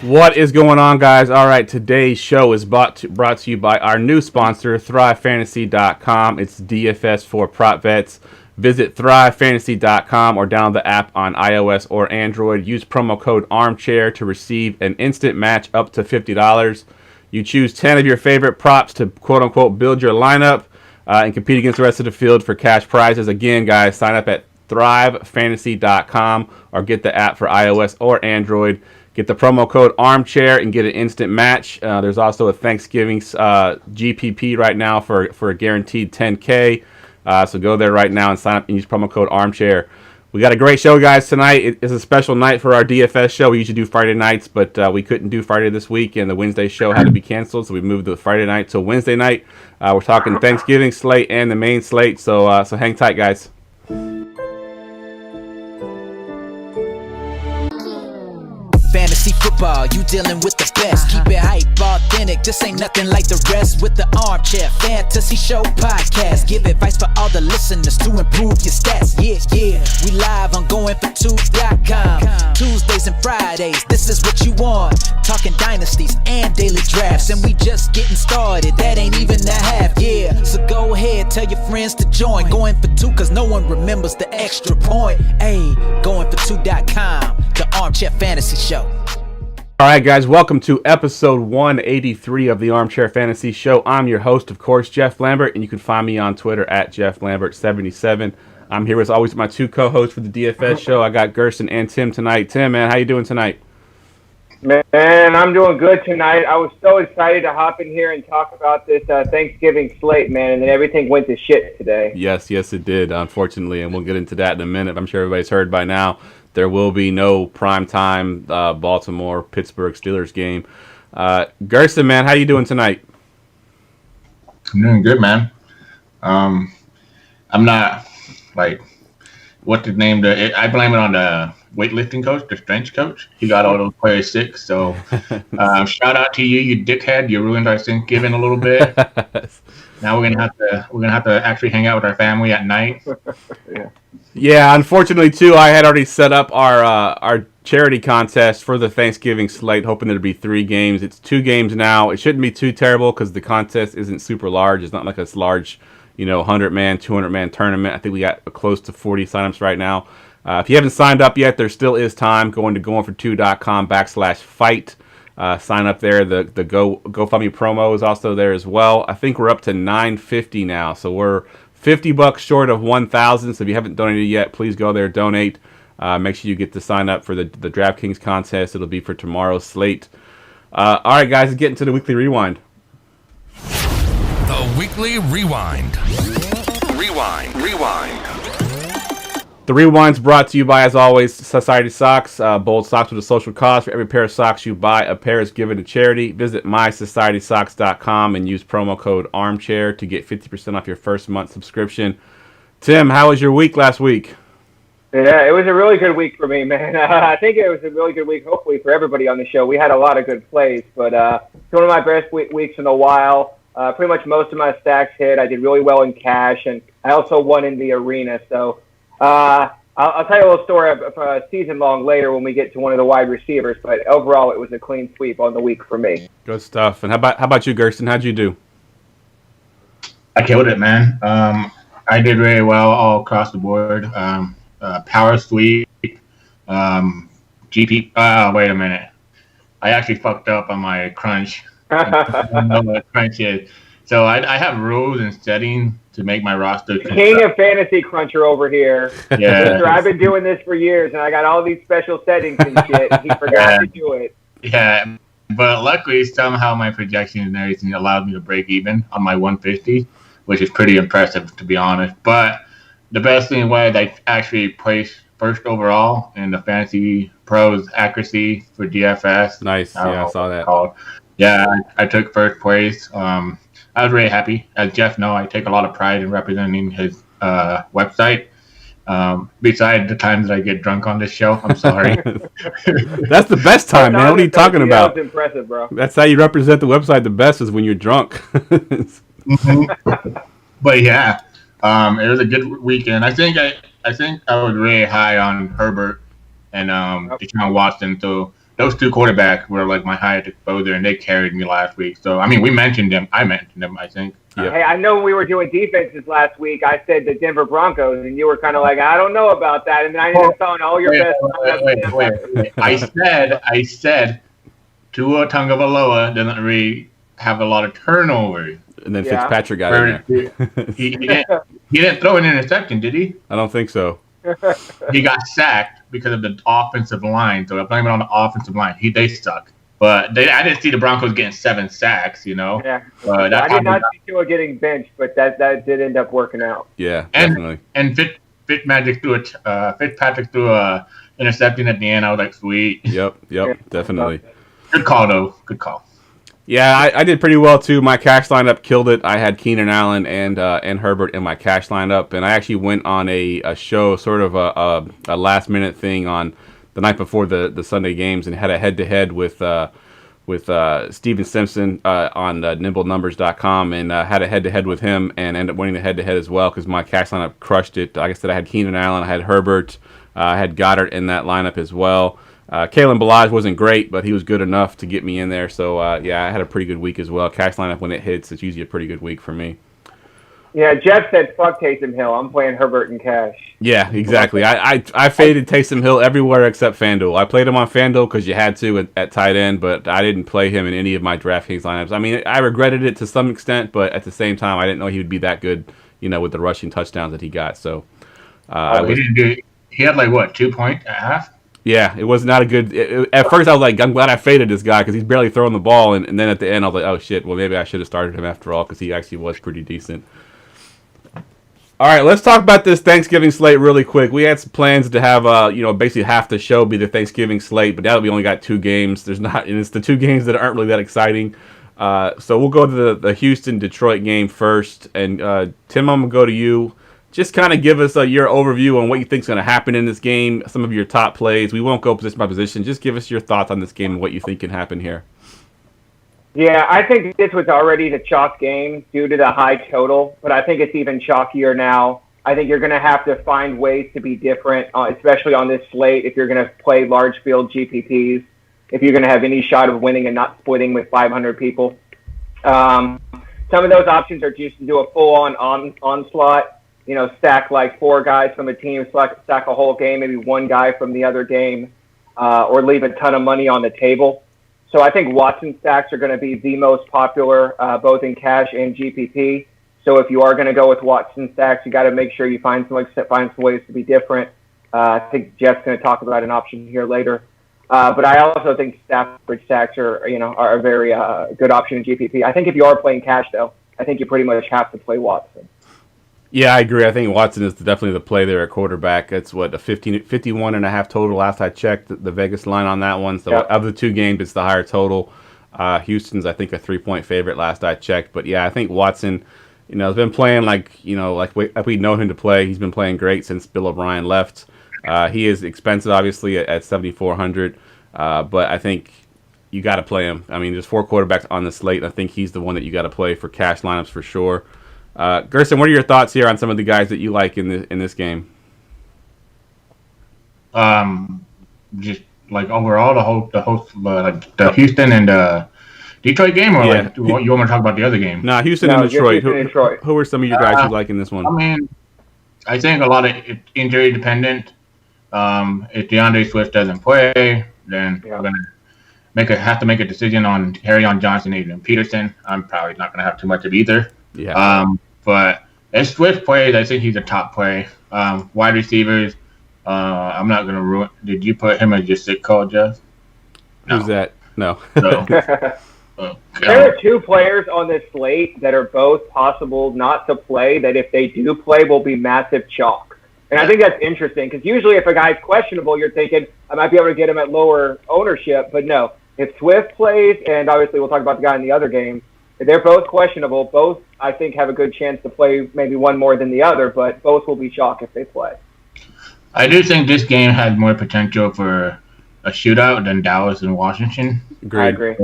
What is going on, guys? All right, today's show is brought to you by our new sponsor, ThriveFantasy.com. It's DFS for prop bets. Visit ThriveFantasy.com or download the app on iOS or Android. Use promo code Armchair to receive an instant match up to $50. You choose 10 of your favorite props to quote-unquote build your lineup and compete against the rest of the field for cash prizes. Again, guys, sign up at ThriveFantasy.com or get the app for iOS or Android. Get the promo code Armchair and get an instant match. There's also a Thanksgiving GPP right now for a guaranteed 10K. So go there right now and sign up and use promo code Armchair. We got a great show, guys, tonight. It is a special night for our DFS show. We usually do Friday nights, but we couldn't do Friday this week, and the Wednesday show had to be canceled, so we moved the Friday night to Wednesday night. We're talking Thanksgiving slate and the main slate, so hang tight, guys. Fantasy football, you dealing with the best. Keep it hype, authentic, this ain't nothing like the rest. With the Armchair Fantasy Show podcast, give advice for all the listeners to improve your stats. Yeah, we live on goingfor2.com. Tuesdays and Fridays, this is what you want. Talking dynasties and daily drafts, and we just getting started, that ain't even the half. Yeah, so go ahead, tell your friends to join. Going for two, cause no one remembers the extra point. Hey, goingfor2.com, the Armchair Fantasy Show. All right, guys, welcome to episode 183 of the Armchair Fantasy Show. I'm your host, of course, Jeff Lambert, and you can find me on Twitter at JeffLambert77. I'm here as always with my two co-hosts for the DFS Show. I got Gerson and Tim tonight. Tim, man, how you doing tonight? Man, I'm doing good tonight. I was so excited to hop in here and talk about this Thanksgiving slate, man, and then everything went to shit today. Yes, it did, unfortunately, and we'll get into that in a minute. I'm sure everybody's heard by now. There will be no primetime Baltimore-Pittsburgh Steelers game. Gerson, man, how you doing tonight? I'm doing good, man. I'm not, what to name I blame it on the weightlifting coach, the strength coach. He got all those players sick. So shout out to you, you dickhead. You ruined our Thanksgiving a little bit. Now we're gonna have to actually hang out with our family at night. Yeah, unfortunately, too, I had already set up our charity contest for the Thanksgiving slate, hoping there'd be 3 games. It's 2 games now. It shouldn't be too terrible because the contest isn't super large. It's not like a large, 100-man, 200-man tournament. I think we got close to 40 signups right now. If you haven't signed up yet, there still is time. Going to goingfor2.com/fight. Sign up there. The GoFundMe promo is also there as well. I think we're up to $950 now, so we're $50 short of 1,000. So if you haven't donated yet, please go there, donate. Make sure you get to sign up for the DraftKings contest. It'll be for tomorrow's slate. All right, guys, let's get into the weekly rewind. The weekly rewind. Rewind. The Rewind's brought to you by, as always, Society Socks. Bold socks with a social cause. For every pair of socks you buy, a pair is given to charity. Visit mysocietysocks.com and use promo code Armchair to get 50% off your first month subscription. Tim, how was your week last week? Yeah, it was a really good week for me, man. I think it was a really good week, hopefully, for everybody on the show. We had a lot of good plays, but it's one of my best weeks in a while. Pretty much most of my stacks hit. I did really well in cash, and I also won in the arena, so... I'll tell you a little story for a season long later when we get to one of the wide receivers, but overall it was a clean sweep on the week for me. Good stuff. And how about you, Gerson? How'd you do? I killed it, man. I did really well all across the board. Power sweep, GP. Wait a minute. I actually fucked up on my crunch. I don't know what crunch is. So I have rules and settings to make my roster. King of Fantasy Cruncher over here. Yeah. I've been doing this for years, and I got all these special settings and shit. He forgot to do it. Yeah, but luckily somehow my projections and everything allowed me to break even on my 150, which is pretty impressive, to be honest. But the best thing was I actually placed first overall in the Fantasy Pros accuracy for DFS. Nice. Yeah, I saw that. Yeah, I took first place. I was really happy. As Jeff knows, I take a lot of pride in representing his website. Besides the times that I get drunk on this show, I'm sorry. That's the best time, man. What are you talking about? That's impressive, bro. That's how you represent the website the best, is when you're drunk. Mm-hmm. But yeah, it was a good weekend. I think I was really high on Herbert and Desean Watson. So those two quarterbacks were like my highest exposure, and they carried me last week. So I mean, we mentioned them. I mentioned them, I think. Yep. Hey, I know when we were doing defenses last week, I said the Denver Broncos, and you were kind of like, I don't know about that. And then I ended up throwing all your best. Wait. I said Tua Tagovailoa doesn't really have a lot of turnovers. And then Fitzpatrick got in there. He didn't throw an interception, did he? I don't think so. He got sacked because of the offensive line. So I'm blaming it on the offensive line. They suck. But I didn't see the Broncos getting 7 sacks, you know. Yeah. I did not see Tua getting benched, but that did end up working out. Yeah, definitely. And Fitzpatrick threw a interception at the end. I was like, sweet. Yep, definitely. Good call, though. Good call. Yeah, I did pretty well too. My cash lineup killed it. I had Keenan Allen and Herbert in my cash lineup, and I actually went on a show, sort of a last minute thing on the night before the Sunday games, and had a head to head with Steven Simpson on nimblenumbers.com, and had a head to head with him, and ended up winning the head to head as well because my cash lineup crushed it. Like I said, I had Keenan Allen, I had Herbert, I had Goddard in that lineup as well. Kalen Ballage wasn't great, but he was good enough to get me in there. So, I had a pretty good week as well. Cash lineup, when it hits, it's usually a pretty good week for me. Yeah, Jeff said, fuck Taysom Hill. I'm playing Herbert in cash. Yeah, exactly. I faded Taysom Hill everywhere except FanDuel. I played him on FanDuel because you had to at tight end, but I didn't play him in any of my DraftKings lineups. I mean, I regretted it to some extent, but at the same time, I didn't know he would be that good, with the rushing touchdowns that he got. So, he had like, what, 2 points at half? Yeah, it was not a good. At first, I was like, I'm glad I faded this guy because he's barely throwing the ball. And then at the end, I was like, oh, shit, well, maybe I should have started him after all because he actually was pretty decent. All right, let's talk about this Thanksgiving slate really quick. We had some plans to have, basically half the show be the Thanksgiving slate, but now we only got 2 games. And it's the 2 games that aren't really that exciting. So we'll go to the Houston-Detroit game first. And, Tim, I'm going to go to you. Just kind of give us your overview on what you think is going to happen in this game, some of your top plays. We won't go position by position. Just give us your thoughts on this game and what you think can happen here. Yeah, I think this was already the chalk game due to the high total, but I think it's even chalkier now. I think you're going to have to find ways to be different, especially on this slate, if you're going to play large field GPPs, if you're going to have any shot of winning and not splitting with 500 people. Some of those options are just to do a full-on onslaught. Stack like 4 guys from a team, stack a whole game, maybe 1 guy from the other game, or leave a ton of money on the table. So I think Watson stacks are going to be the most popular, both in cash and GPP. So if you are going to go with Watson stacks, you got to make sure you find some ways to be different. I think Jeff's going to talk about an option here later. But I also think Stafford stacks are a very good option in GPP. I think if you are playing cash, though, I think you pretty much have to play Watson. Yeah, I agree. I think Watson is definitely the play there at quarterback. It's a 51.5 total last I checked, the Vegas line on that one. So Of the 2 games, it's the higher total. Houston's, I think, a 3-point favorite last I checked. But yeah, I think Watson, has been playing like we know him to play. He's been playing great since Bill O'Brien left. He is expensive, obviously, at $7,400. But I think you got to play him. I mean, there's 4 quarterbacks on the slate. I think he's the one that you got to play for cash lineups for sure. Gerson, what are your thoughts here on some of the guys that you like in this game? Just like overall, the Houston and Detroit game, or you want me to talk about the other game? Nah, Houston and Detroit. Detroit. Who are some of your guys you like in this one? I mean, I think a lot of injury dependent. If DeAndre Swift doesn't play, then we're gonna have to make a decision on Harrison Johnson, Adrian Peterson. I'm probably not gonna have too much of either. Yeah. But as Swift plays, I think he's a top play. Wide receivers, I'm not going to ruin. Did you put him as your sick call, Jeff? No. Who's that? No. There are 2 players on this slate that are both possible not to play, that if they do play will be massive chalk. And I think that's interesting because usually if a guy's questionable, you're thinking, I might be able to get him at lower ownership. But no, if Swift plays, and obviously we'll talk about the guy in the other game, they're both questionable. Both, I think, have a good chance to play maybe one more than the other, but both will be chalk if they play. I do think this game has more potential for a shootout than Dallas and Washington. I agree.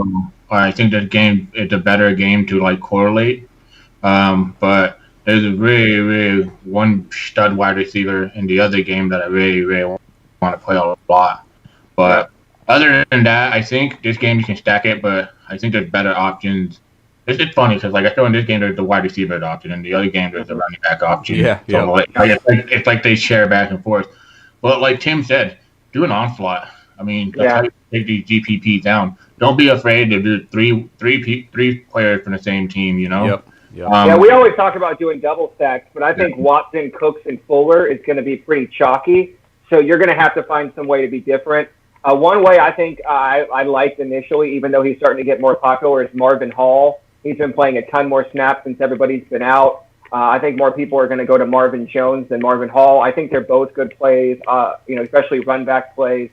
I think this game is a better game to correlate. But there's a really, really one stud wide receiver in the other game that I really, really want to play a lot. But Other than that, I think this game you can stack it, but I think there's better options. It's funny because like I feel in this game there's the wide receiver option, and the other game there's the running back option. Yeah, yeah. So it's like they share back and forth. But like Tim said, do an onslaught. I mean, that's how you take these GPPs down. Don't be afraid to do three players from the same team. You know. Yep. Yeah, we always talk about doing double stacks, but I think Watson, Cooks, and Fuller is going to be pretty chalky. So you're going to have to find some way to be different. One way I think I liked initially, even though he's starting to get more popular, is Marvin Hall. He's been playing a ton more snaps since everybody's been out. I think more people are going to go to Marvin Jones than Marvin Hall. I think they're both good plays, especially run back plays.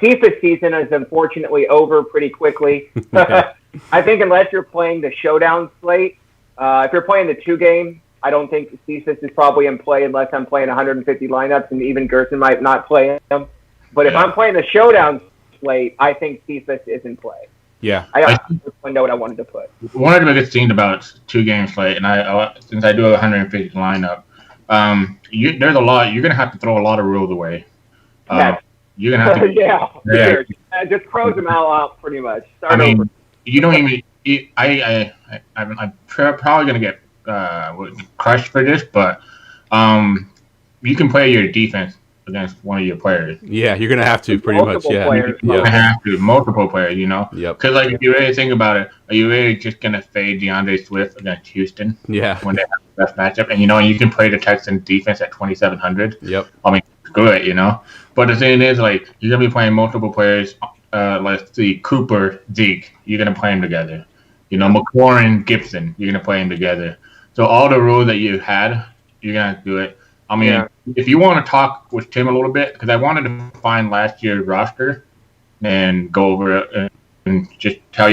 Cephas season is unfortunately over pretty quickly. I think unless you're playing the showdown slate, if you're playing the 2-game, I don't think Cephas is probably in play unless I'm playing 150 lineups, and even Gerson might not play him. But if I'm playing the showdown slate, I think Cephas is in play. Yeah. I one note I wanted to put. One of the biggest things about 2-game slate, and since I do a 150 lineup, there's a lot. You're going to have to throw a lot of rules away. You're going to have to. Just close them all out pretty much. You don't even. I'm probably going to get crushed for this, but you can play your defense against one of your players. Yeah, you're going to have to pretty much. Yeah. Players. You're going to have to. Multiple players, you know? Yep. Because, like, if you really think about it, are you really just going to fade DeAndre Swift against Houston? Yeah. When they have the best matchup? And, you can play the Texans defense at 2,700. Yep. I mean, screw it, But the thing is, like, you're going to be playing multiple players. Let's see, Cooper, Zeke, you're going to play them together. McLaurin, Gibson, you're going to play them together. So all the rules that you had, you're going to have to do it. I mean, if you want to talk with Tim a little bit, because I wanted to find last year's roster and go over it and just give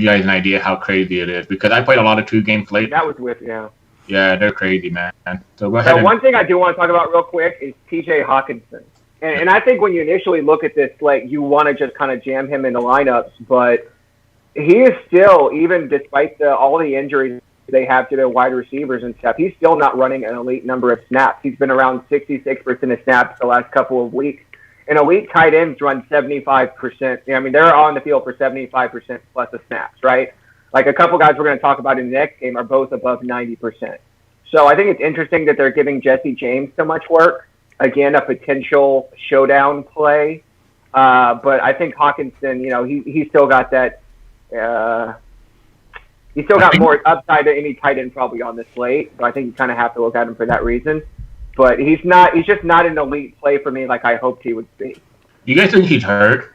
you guys an idea how crazy it is. Because I played a lot of 2-game slate. That was with, Yeah, they're crazy, man. So go ahead. One thing I do want to talk about real quick is T.J. Hawkinson. And I think when you initially look at this slate, you want to just kind of jam him in the lineups. But he is still, even despite all the injuries they have to their wide receivers and stuff, he's still not running an elite number of snaps. He's been around 66% of snaps the last couple of weeks. And elite tight ends run 75%. I mean, they're on the field for 75% plus of snaps, right? Like a couple guys we're going to talk about in the next game are both above 90%. So I think it's interesting that they're giving Jesse James so much work. Again, a potential showdown play. But I think Hawkinson, he's still got that he's still got more upside than any tight end probably on the slate. So I think you kind of have to look at him for that reason. But he's just not an elite play for me like I hoped he would be. You guys think he's hurt?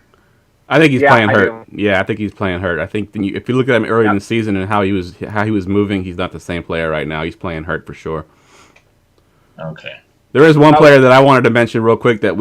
I think he's playing hurt. Yeah, I think he's playing hurt. I think if you look at him early in the season and how he was moving, he's not the same player right now. He's playing hurt for sure. Okay. There is one player that I wanted to mention real quick that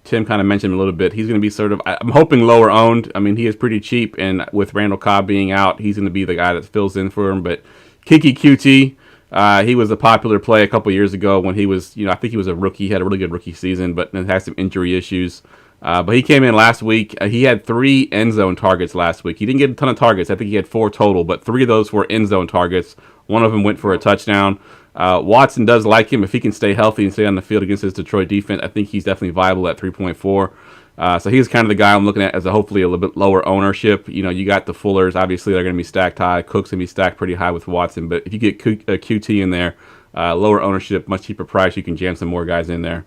Tim kind of mentioned a little bit. He's going to be sort of, I'm hoping, lower owned. I mean, he is pretty cheap, and with Randall Cobb being out, he's going to be the guy that fills in for him. But Kiki Qt, he was a popular play a couple years ago when he was, I think he was a rookie. He had a really good rookie season, but then had some injury issues. But he came in last week. He had 3 end zone targets last week. He didn't get a ton of targets. I think he had 4 total, but 3 of those were end zone targets. One of them went for a touchdown. Watson does like him. If he can stay healthy and stay on the field against his Detroit defense, I think he's definitely viable at 3.4. So he's kind of the guy I'm looking at as hopefully a little bit lower ownership. You got the Fullers. Obviously, they're going to be stacked high. Cook's going to be stacked pretty high with Watson. But if you get QT in there, lower ownership, much cheaper price, you can jam some more guys in there.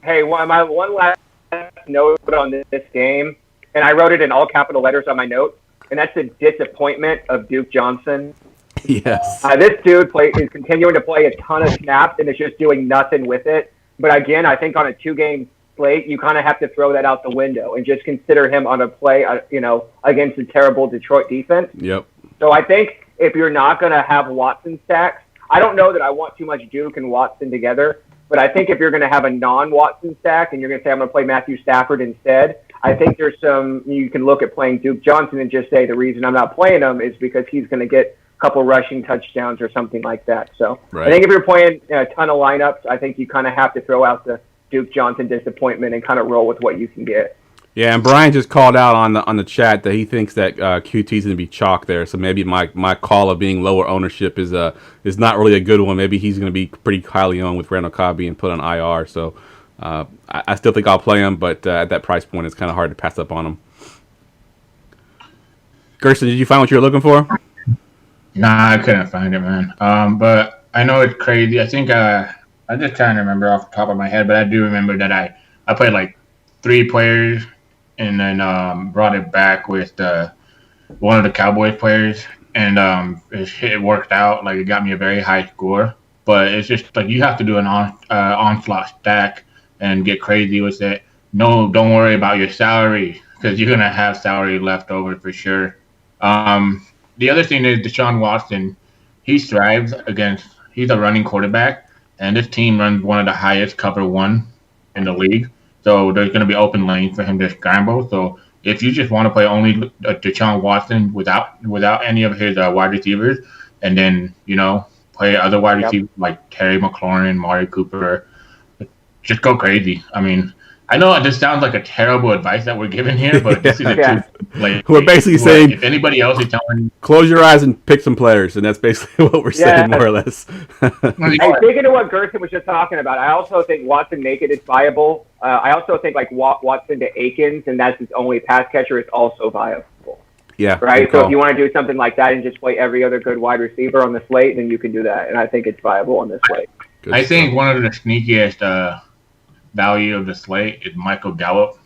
Hey, my one last note on this game, and I wrote it in all capital letters on my note, and that's the disappointment of Duke Johnson. Yes. This dude is continuing to play a ton of snaps and is just doing nothing with it. But again, I think on a 2-game slate, you kind of have to throw that out the window and just consider him on a play, against a terrible Detroit defense. Yep. So I think if you're not going to have Watson stacks, I don't know that I want too much Duke and Watson together, but I think if you're going to have a non-Watson stack and you're going to say I'm going to play Matthew Stafford instead, I think there's you can look at playing Duke Johnson and just say the reason I'm not playing him is because he's going to get couple rushing touchdowns or something like that. So right. I think if you're playing a ton of lineups, I think you kind of have to throw out the Duke Johnson disappointment and kind of roll with what you can get. Yeah, and Brian just called out on the chat that he thinks that QT is going to be chalk there. So maybe my call of being lower ownership is not really a good one. Maybe he's going to be pretty highly owned with Randall Cobb being put on IR. So I still think I'll play him, but at that price point, it's kind of hard to pass up on him. Gerson, did you find what you were looking for? Nah, I couldn't find it, man. But I know it's crazy. I think I'm just trying to remember off the top of my head, but I do remember that I played like 3 players and then brought it back with one of the Cowboys players, and it worked out. Like, it got me a very high score. But it's just like you have to do an onslaught stack and get crazy with it. No, don't worry about your salary because you're gonna have salary left over for sure. The other thing is Desean Watson. He thrives against. He's a running quarterback, and this team runs one of the highest cover one in the league. So there's going to be open lanes for him to scramble. So if you just want to play only Desean Watson without any of his wide receivers, and then play other wide receivers like Terry McLaurin, Mari Cooper, just go crazy. I mean, I know this sounds like a terrible advice that we're giving here, but this is the truth. Like, we're basically saying if anybody else is telling you, close your eyes and pick some players, and that's basically what we're saying, more or less. Hey, thinking of what Gerson was just talking about, I also think Watson naked is viable. I also think like Watson to Akins, and that's his only pass catcher, is also viable. Yeah. Right? So if you want to do something like that and just play every other good wide receiver on the slate, then you can do that. And I think it's viable on this slate. I think one of the sneakiest value of the slate is Michael Gallup,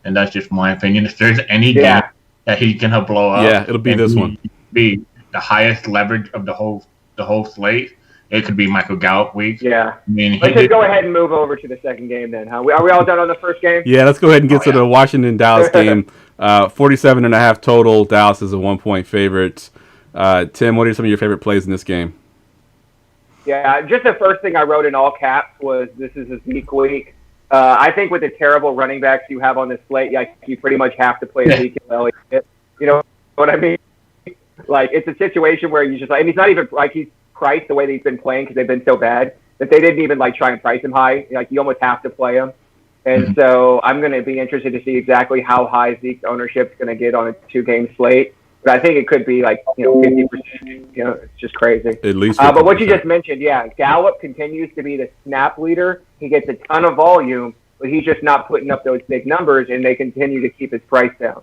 and that's just my opinion. If there's any game that he can blow up, it'll be this one. Be the highest leverage of the whole slate. It could be Michael Gallup week. Yeah. I mean, let's just go ahead and move over to the second game then, huh? Are we all done on the first game? Yeah, let's go ahead and get to the Washington-Dallas game. 47.5 total. Dallas is a 1-point favorite. Tim, what are some of your favorite plays in this game? Yeah, just the first thing I wrote in all caps was this is a Zeke week. I think with the terrible running backs you have on this slate, you pretty much have to play Ezekiel Elliott. You know what I mean? Like, it's a situation where you just and he's not even like he's priced the way that he's been playing because they've been so bad that they didn't even try and price him high. Like, you almost have to play him. And so I'm going to be interested to see exactly how high Zeke's ownership is going to get on a 2-game slate. But I think it could be 50%. It's just crazy. At least. But what you just mentioned, Gallup continues to be the snap leader. He gets a ton of volume, but he's just not putting up those big numbers, and they continue to keep his price down.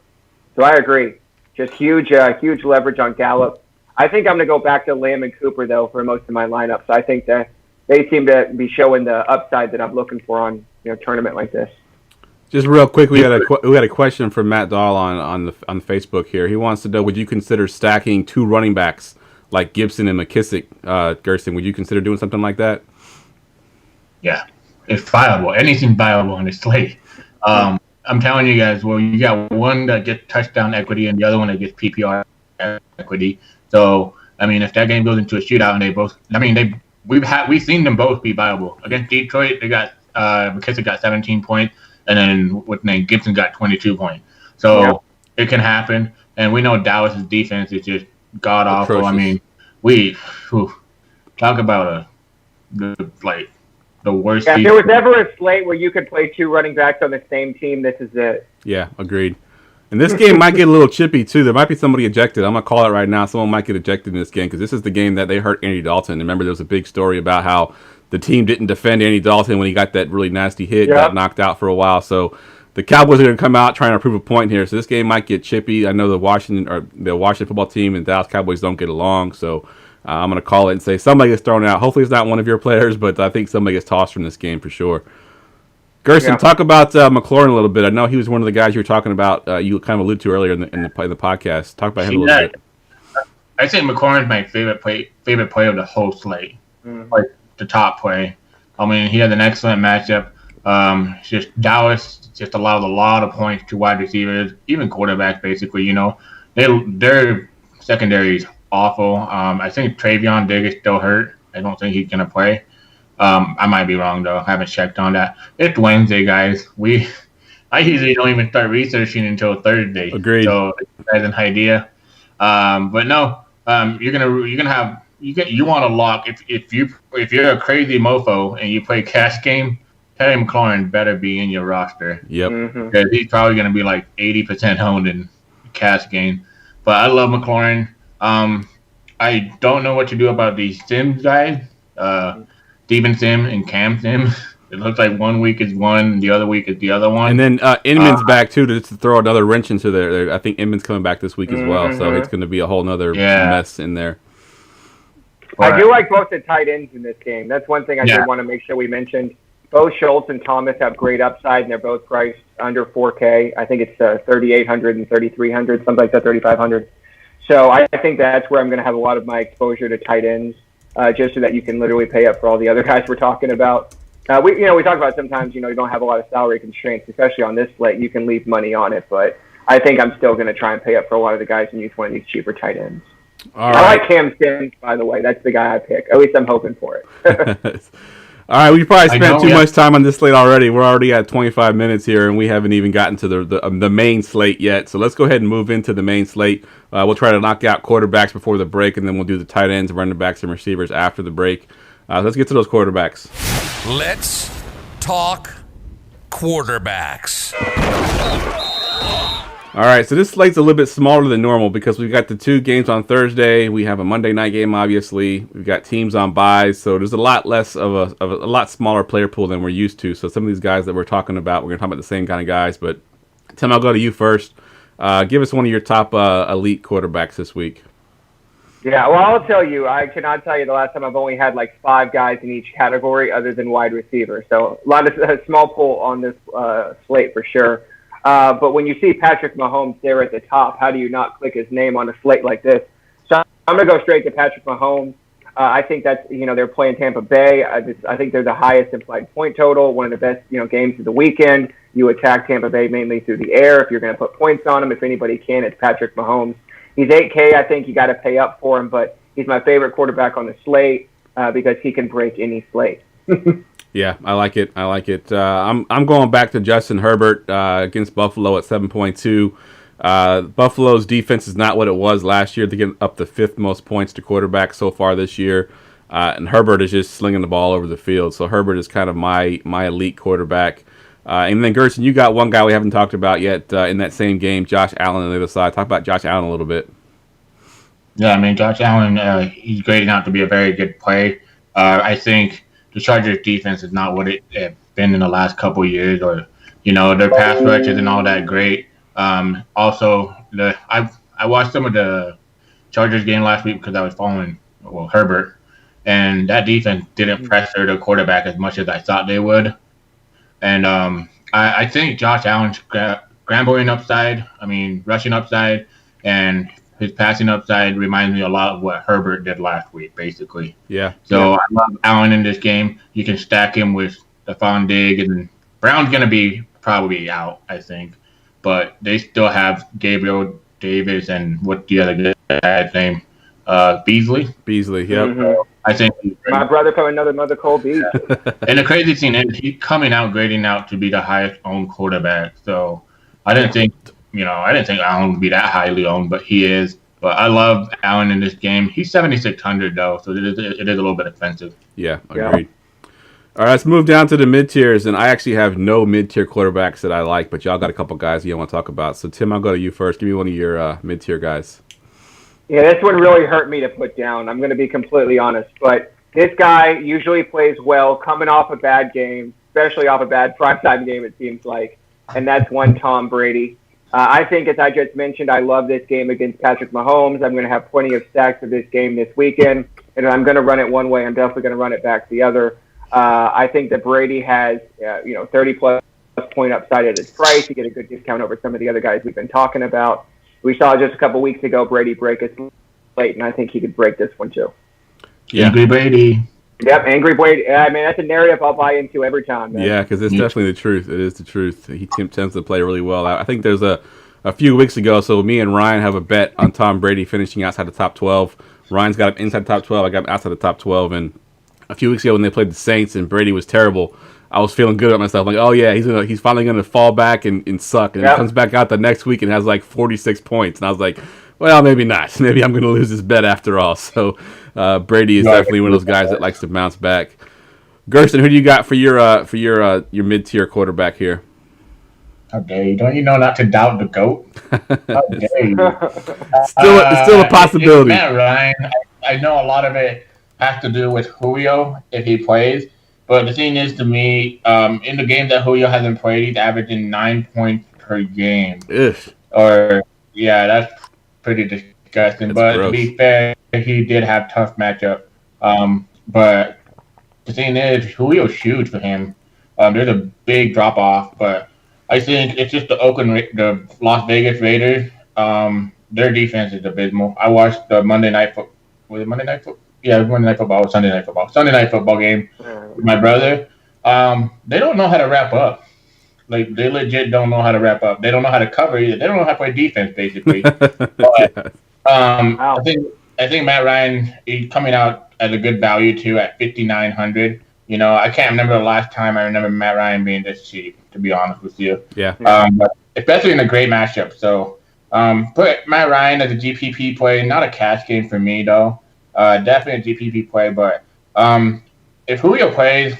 So I agree. Just huge leverage on Gallup. I think I'm going to go back to Lamb and Cooper though for most of my lineups. I think that they seem to be showing the upside that I'm looking for on a tournament like this. Just real quick, we had a question from Matt Dahl on Facebook here. He wants to know: would you consider stacking 2 running backs like Gibson and McKissick? Gerson, would you consider doing something like that? Yeah, it's viable. Anything viable on this slate. I'm telling you guys. Well, you got one that gets touchdown equity and the other one that gets PPR equity. So I mean, if that game goes into a shootout and they both, we've seen them both be viable against Detroit. They got McKissick got 17 points. And then Gibson got 22 points. So it can happen. And we know Dallas' defense is just god awful. I mean, talk about the worst. Yeah, if there was ever a slate where you could play 2 running backs on the same team, this is it. Yeah, agreed. And this game might get a little chippy too. There might be somebody ejected. I'm gonna call it right now. Someone might get ejected in this game because this is the game that they hurt Andy Dalton. Remember, there was a big story about how the team didn't defend Andy Dalton when he got that really nasty hit, got knocked out for a while. So the Cowboys are going to come out trying to prove a point here. So this game might get chippy. I know the Washington football team and Dallas Cowboys don't get along. So I'm going to call it and say somebody gets thrown out. Hopefully it's not one of your players, but I think somebody gets tossed from this game for sure. Gerson, talk about McLaurin a little bit. I know he was one of the guys you were talking about. You kind of alluded to earlier in the podcast. Talk about him a little bit. I think McLaurin is my favorite play of the whole slate. Like, the top play. I mean, he had an excellent matchup. Just Dallas just allowed a lot of points to wide receivers, even quarterbacks. Basically, their secondary is awful. I think Travion Diggs is still hurt. I don't think he's gonna play. I might be wrong though. I haven't checked on that. It's Wednesday, guys. I usually don't even start researching until Thursday. Agreed. So that's an idea. But no, you're gonna have. You want to lock if you're a crazy mofo and you play cash game, Terry McLaurin better be in your roster. Yep. Because he's probably going to be like 80% owned in cash game. But I love McLaurin. I don't know what to do about these Sims guys, Steven Sim and Cam Sim. It looks like 1 week is one, the other week is the other one. And then Inman's back too to throw another wrench into there. I think Inman's coming back this week as well, so it's going to be a whole nother mess in there. I do like both the tight ends in this game. That's one thing I did want to make sure we mentioned. Both Schultz and Thomas have great upside, and they're both priced under 4K. I think it's 3,800 and 3,300, something like that, 3,500. So I think that's where I'm going to have a lot of my exposure to tight ends, just so that you can literally pay up for all the other guys we're talking about. We talk about sometimes, you don't have a lot of salary constraints, especially on this slate. You can leave money on it, but I think I'm still going to try and pay up for a lot of the guys and use one of these cheaper tight ends. I like Cam Sims, by the way. That's the guy I pick. At least I'm hoping for it. All right, we probably spent too much time on this slate already. We're already at 25 minutes here, and we haven't even gotten to the main slate yet. So let's go ahead and move into the main slate. We'll try to knock out quarterbacks before the break, and then we'll do the tight ends, running backs, and receivers after the break. Let's get to those quarterbacks. Let's talk quarterbacks. All right, so this slate's a little bit smaller than normal because we've got the 2 games on Thursday. We have a Monday night game, obviously. We've got teams on byes, so there's a lot less of a lot smaller player pool than we're used to. So some of these guys that we're talking about, we're going to talk about the same kind of guys. But Tim, I'll go to you first. Give us one of your top elite quarterbacks this week. Yeah, well, I'll tell you, I cannot tell you the last time I've only had like 5 guys in each category other than wide receiver. So a lot of small pool on this slate for sure. But when you see Patrick Mahomes there at the top, how do you not click his name on a slate like this? So I'm going to go straight to Patrick Mahomes. I think that's, they're playing Tampa Bay. I think they're the highest implied point total, one of the best, games of the weekend. You attack Tampa Bay mainly through the air. If you're going to put points on him, if anybody can, it's Patrick Mahomes. He's 8K. I think you got to pay up for him, but he's my favorite quarterback on the slate because he can break any slate. Yeah, I like it. I'm going back to Justin Herbert against Buffalo at 7.2. Buffalo's defense is not what it was last year. They get up the 5th most points to quarterback so far this year, and Herbert is just slinging the ball over the field. So Herbert is kind of my elite quarterback. And then Gerson, you got one guy we haven't talked about yet in that same game, Josh Allen on the other side. Talk about Josh Allen a little bit. Yeah, I mean, Josh Allen, he's grading out to be a very good play. I think the Chargers defense is not what it's been in the last couple of years, or, their pass rush isn't all that great. Also, I watched some of the Chargers game last week because I was following Herbert, and that defense didn't pressure the quarterback as much as I thought they would. And I think Josh Allen's scrambling upside, rushing upside, and his passing upside reminds me a lot of what Herbert did last week, basically. Yeah. So I love Allen in this game. You can stack him with Stefan Diggs, and Brown's going to be probably out, I think. But they still have Gabriel Davis and what the other guy's name? Beasley? Beasley, yep. Mm-hmm. I think my brother from another mother, Cole Beasley. And the crazy thing is he's grading out to be the highest owned quarterback. So I didn't think Allen would be that highly owned, but he is. But I love Allen in this game. He's 7,600 though, so it is a little bit expensive. Yeah, agreed. Yeah. All right, let's move down to the mid tiers, and I actually have no mid tier quarterbacks that I like, but y'all got a couple guys you want to talk about. So Tim, I'll go to you first. Give me one of your mid tier guys. Yeah, this one really hurt me to put down. I'm going to be completely honest. But this guy usually plays well coming off a bad game, especially off a bad primetime game, it seems like. And that's one Tom Brady. I think, as I just mentioned, I love this game against Patrick Mahomes. I'm going to have plenty of stacks of this game this weekend. And I'm going to run it one way. I'm definitely going to run it back the other. I think that Brady has, 30-plus point upside at his price. You get a good discount over some of the other guys we've been talking about. We saw just a couple weeks ago Brady break his slate, and I think he could break this one too. Yeah. Angry Brady. Yep, Angry Brady. I mean, that's a narrative I'll buy into every time, man. Yeah, because it's definitely the truth. It is the truth. He tends to play really well. I think there's a few weeks ago, so me and Ryan have a bet on Tom Brady finishing outside the top 12. Ryan's got him inside the top 12. I got him outside the top 12. And a few weeks ago when they played the Saints and Brady was terrible, I was feeling good about myself. Like, oh, yeah, he's finally going to fall back and suck. And he comes back out the next week and has like 46 points. And I was like, well, maybe not. Maybe I'm going to lose this bet after all. So Brady is definitely one of those guys that likes to bounce back. Gerson, who do you got for your mid-tier quarterback here? How dare you? Don't you know not to doubt the GOAT? How dare you? Still a possibility. Matt Ryan, I know a lot of it has to do with Julio if he plays. But the thing is, to me, in the game that Julio hasn't played, he's averaging 9 points per game. Ugh. Or yeah, that's pretty disgusting. That's but gross. To be fair, he did have tough matchup. But the thing is, Julio's huge for him. There's a big drop off, but I think it's just the Las Vegas Raiders. Their defense is abysmal. I watched the Monday night football. Was it Monday night football? Yeah, it was Monday night football. Or Sunday night football. Sunday night football game with my brother. They don't know how to wrap up. Like, they legit don't know how to wrap up. They don't know how to cover either. They don't know how to play defense, basically. But, I think Matt Ryan, he's coming out at a good value too at 5,900. You know, I can't remember the last time I remember Matt Ryan being this cheap, to be honest with you. Yeah. But especially in a great matchup. So, put Matt Ryan as a GPP play. Not a cash game for me though. Definitely a GPP play, but if Julio plays,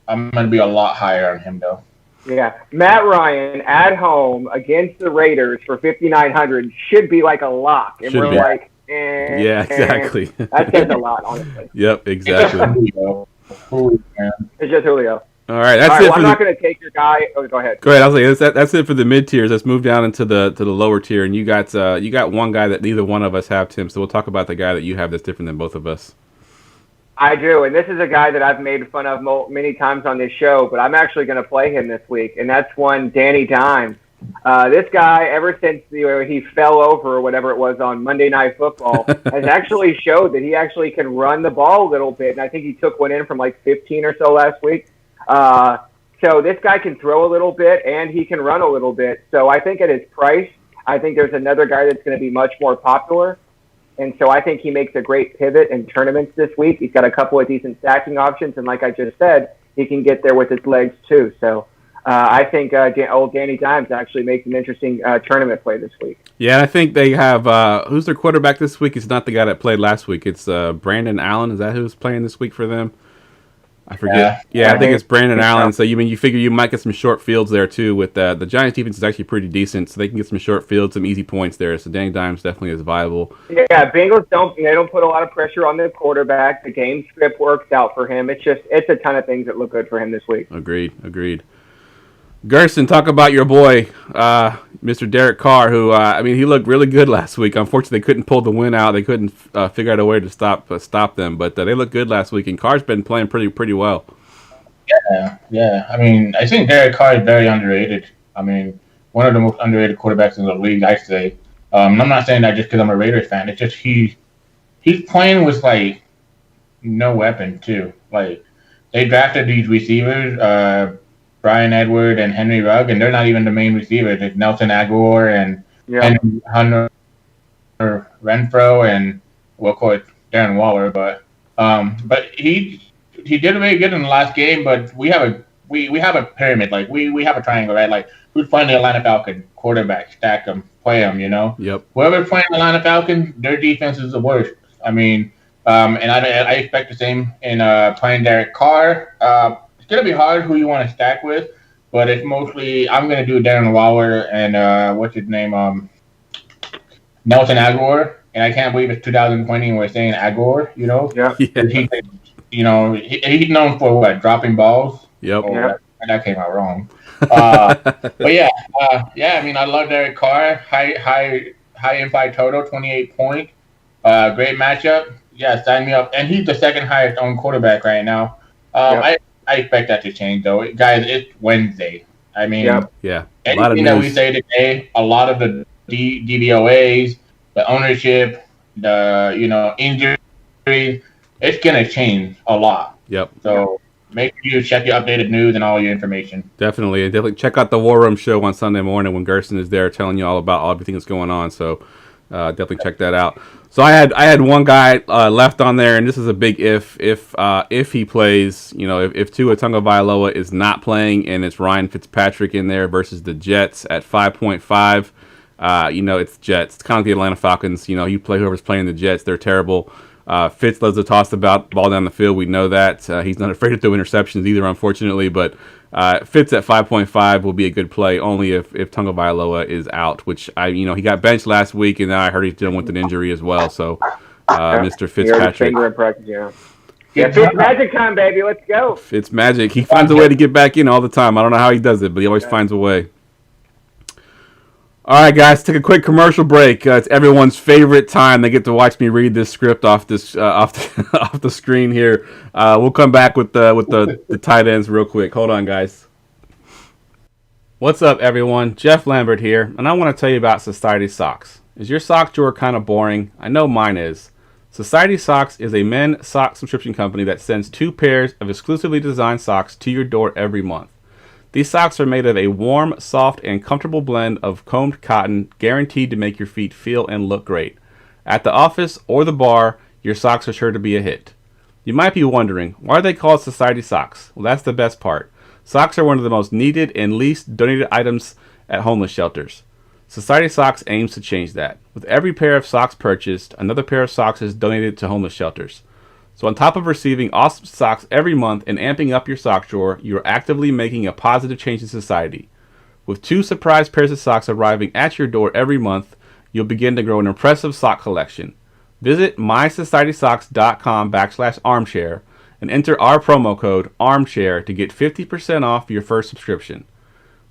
I'm going to be a lot higher on him though. Yeah, Matt Ryan at home against the Raiders for 5,900 should be like a lock, and we're like, yeah, exactly. That says a lot, honestly. Yep, exactly. It's just Julio. All right, that's it. I'm not going to take your guy. Oh, go ahead. Go ahead. I was like, that's it for the mid tiers. Let's move down into the lower tier, and you got one guy that neither one of us have, Tim. So we'll talk about the guy that you have that's different than both of us. I do, and this is a guy that I've made fun of many times on this show, but I'm actually going to play him this week, and that's one Danny Dimes. This guy, ever since he fell over or whatever it was on Monday Night Football, has actually showed that he actually can run the ball a little bit, and I think he took one in from like 15 or so last week. So this guy can throw a little bit, and he can run a little bit. So I think at his price, I think there's another guy that's going to be much more popular. And so I think he makes a great pivot in tournaments this week. He's got a couple of decent stacking options, and like I just said, he can get there with his legs too. So I think old Danny Dimes actually makes an interesting tournament play this week. Yeah, I think they have who's their quarterback this week? It's not the guy that played last week. It's Brandon Allen. Is that who's playing this week for them? I forget. Yeah, I think it's Brandon Allen. So you figure you might get some short fields there too. With the Giants defense is actually pretty decent, so they can get some short fields, some easy points there. So Danny Dimes definitely is viable. Yeah, Bengals don't put a lot of pressure on the quarterback. The game script works out for him. It's a ton of things that look good for him this week. Agreed. Gerson, talk about your boy, Mr. Derek Carr, who he looked really good last week. Unfortunately, they couldn't pull the win out. They couldn't figure out a way to stop them. But they looked good last week, and Carr's been playing pretty well. Yeah. I mean, I think Derek Carr is very underrated. I mean, one of the most underrated quarterbacks in the league, I say. I'm not saying that just because I'm a Raiders fan. It's just he's playing with no weapon too. Like, they drafted these receivers. Brian Edward and Henry Rugg, and they're not even the main receivers. It's Nelson Aguilar and Hunter Renfro, and we'll call it Darren Waller. But he did very good in the last game. But we have a pyramid. Like we have a triangle, right? Like, who's playing the Atlanta Falcons? Quarterback, stack them, play them. You know. Yep. Whoever's playing the Atlanta Falcons, their defense is the worst. I mean, and I expect the same in playing Derek Carr. It's going to be hard who you want to stack with, but it's mostly I'm going to do Darren Waller and what's his name, Nelson Aguilar. And I can't believe it's 2020 and we're saying Aguilar, you know? Yeah. He's known for what, dropping balls? Yep. That came out wrong. But yeah, I mean, I love Derek Carr. High implied total, 28 points. Great matchup. Yeah, sign me up. And he's the second highest owned quarterback right now. I expect that to change, though. Guys, it's Wednesday. I mean, anything that we say today, a lot of the DVOAs, the ownership, the injuries, it's going to change a lot. Yep. So make sure you check your updated news and all your information. Definitely check out the War Room show on Sunday morning when Gerson is there telling you all about everything that's going on. So definitely check that out. So I had one guy left on there, and this is a big if he plays. If Tua Tagovailoa is not playing, and it's Ryan Fitzpatrick in there versus the Jets at 5.5. It's Jets. It's kind of like the Atlanta Falcons. You play whoever's playing the Jets. They're terrible. Fitz loves to toss the ball down the field. We know that. He's not afraid to throw interceptions either, unfortunately. But Fitz at 5.5 will be a good play only if Tagovailoa is out, which he got benched last week, and I heard he's dealing with an injury as well. So Mr. Fitzpatrick. Yeah, Fitz magic time, baby. Let's go. It's magic. He finds a way to get back in all the time. I don't know how he does it, but he always finds a way. All right, guys, take a quick commercial break. It's everyone's favorite time. They get to watch me read this script off this off the screen here. We'll come back with the tight ends real quick. Hold on, guys. What's up, everyone? Jeff Lambert here, and I want to tell you about Society Socks. Is your sock drawer kind of boring? I know mine is. Society Socks is a men's sock subscription company that sends 2 pairs of exclusively designed socks to your door every month. These socks are made of a warm, soft, and comfortable blend of combed cotton, guaranteed to make your feet feel and look great. At the office or the bar, your socks are sure to be a hit. You might be wondering, why are they called Society Socks? Well, that's the best part. Socks are one of the most needed and least donated items at homeless shelters. Society Socks aims to change that. With every pair of socks purchased, another pair of socks is donated to homeless shelters. So on top of receiving awesome socks every month and amping up your sock drawer, you are actively making a positive change in society. With 2 surprise pairs of socks arriving at your door every month, you'll begin to grow an impressive sock collection. Visit mysocietysocks.com/armchair and enter our promo code ARMCHAIR to get 50% off your first subscription.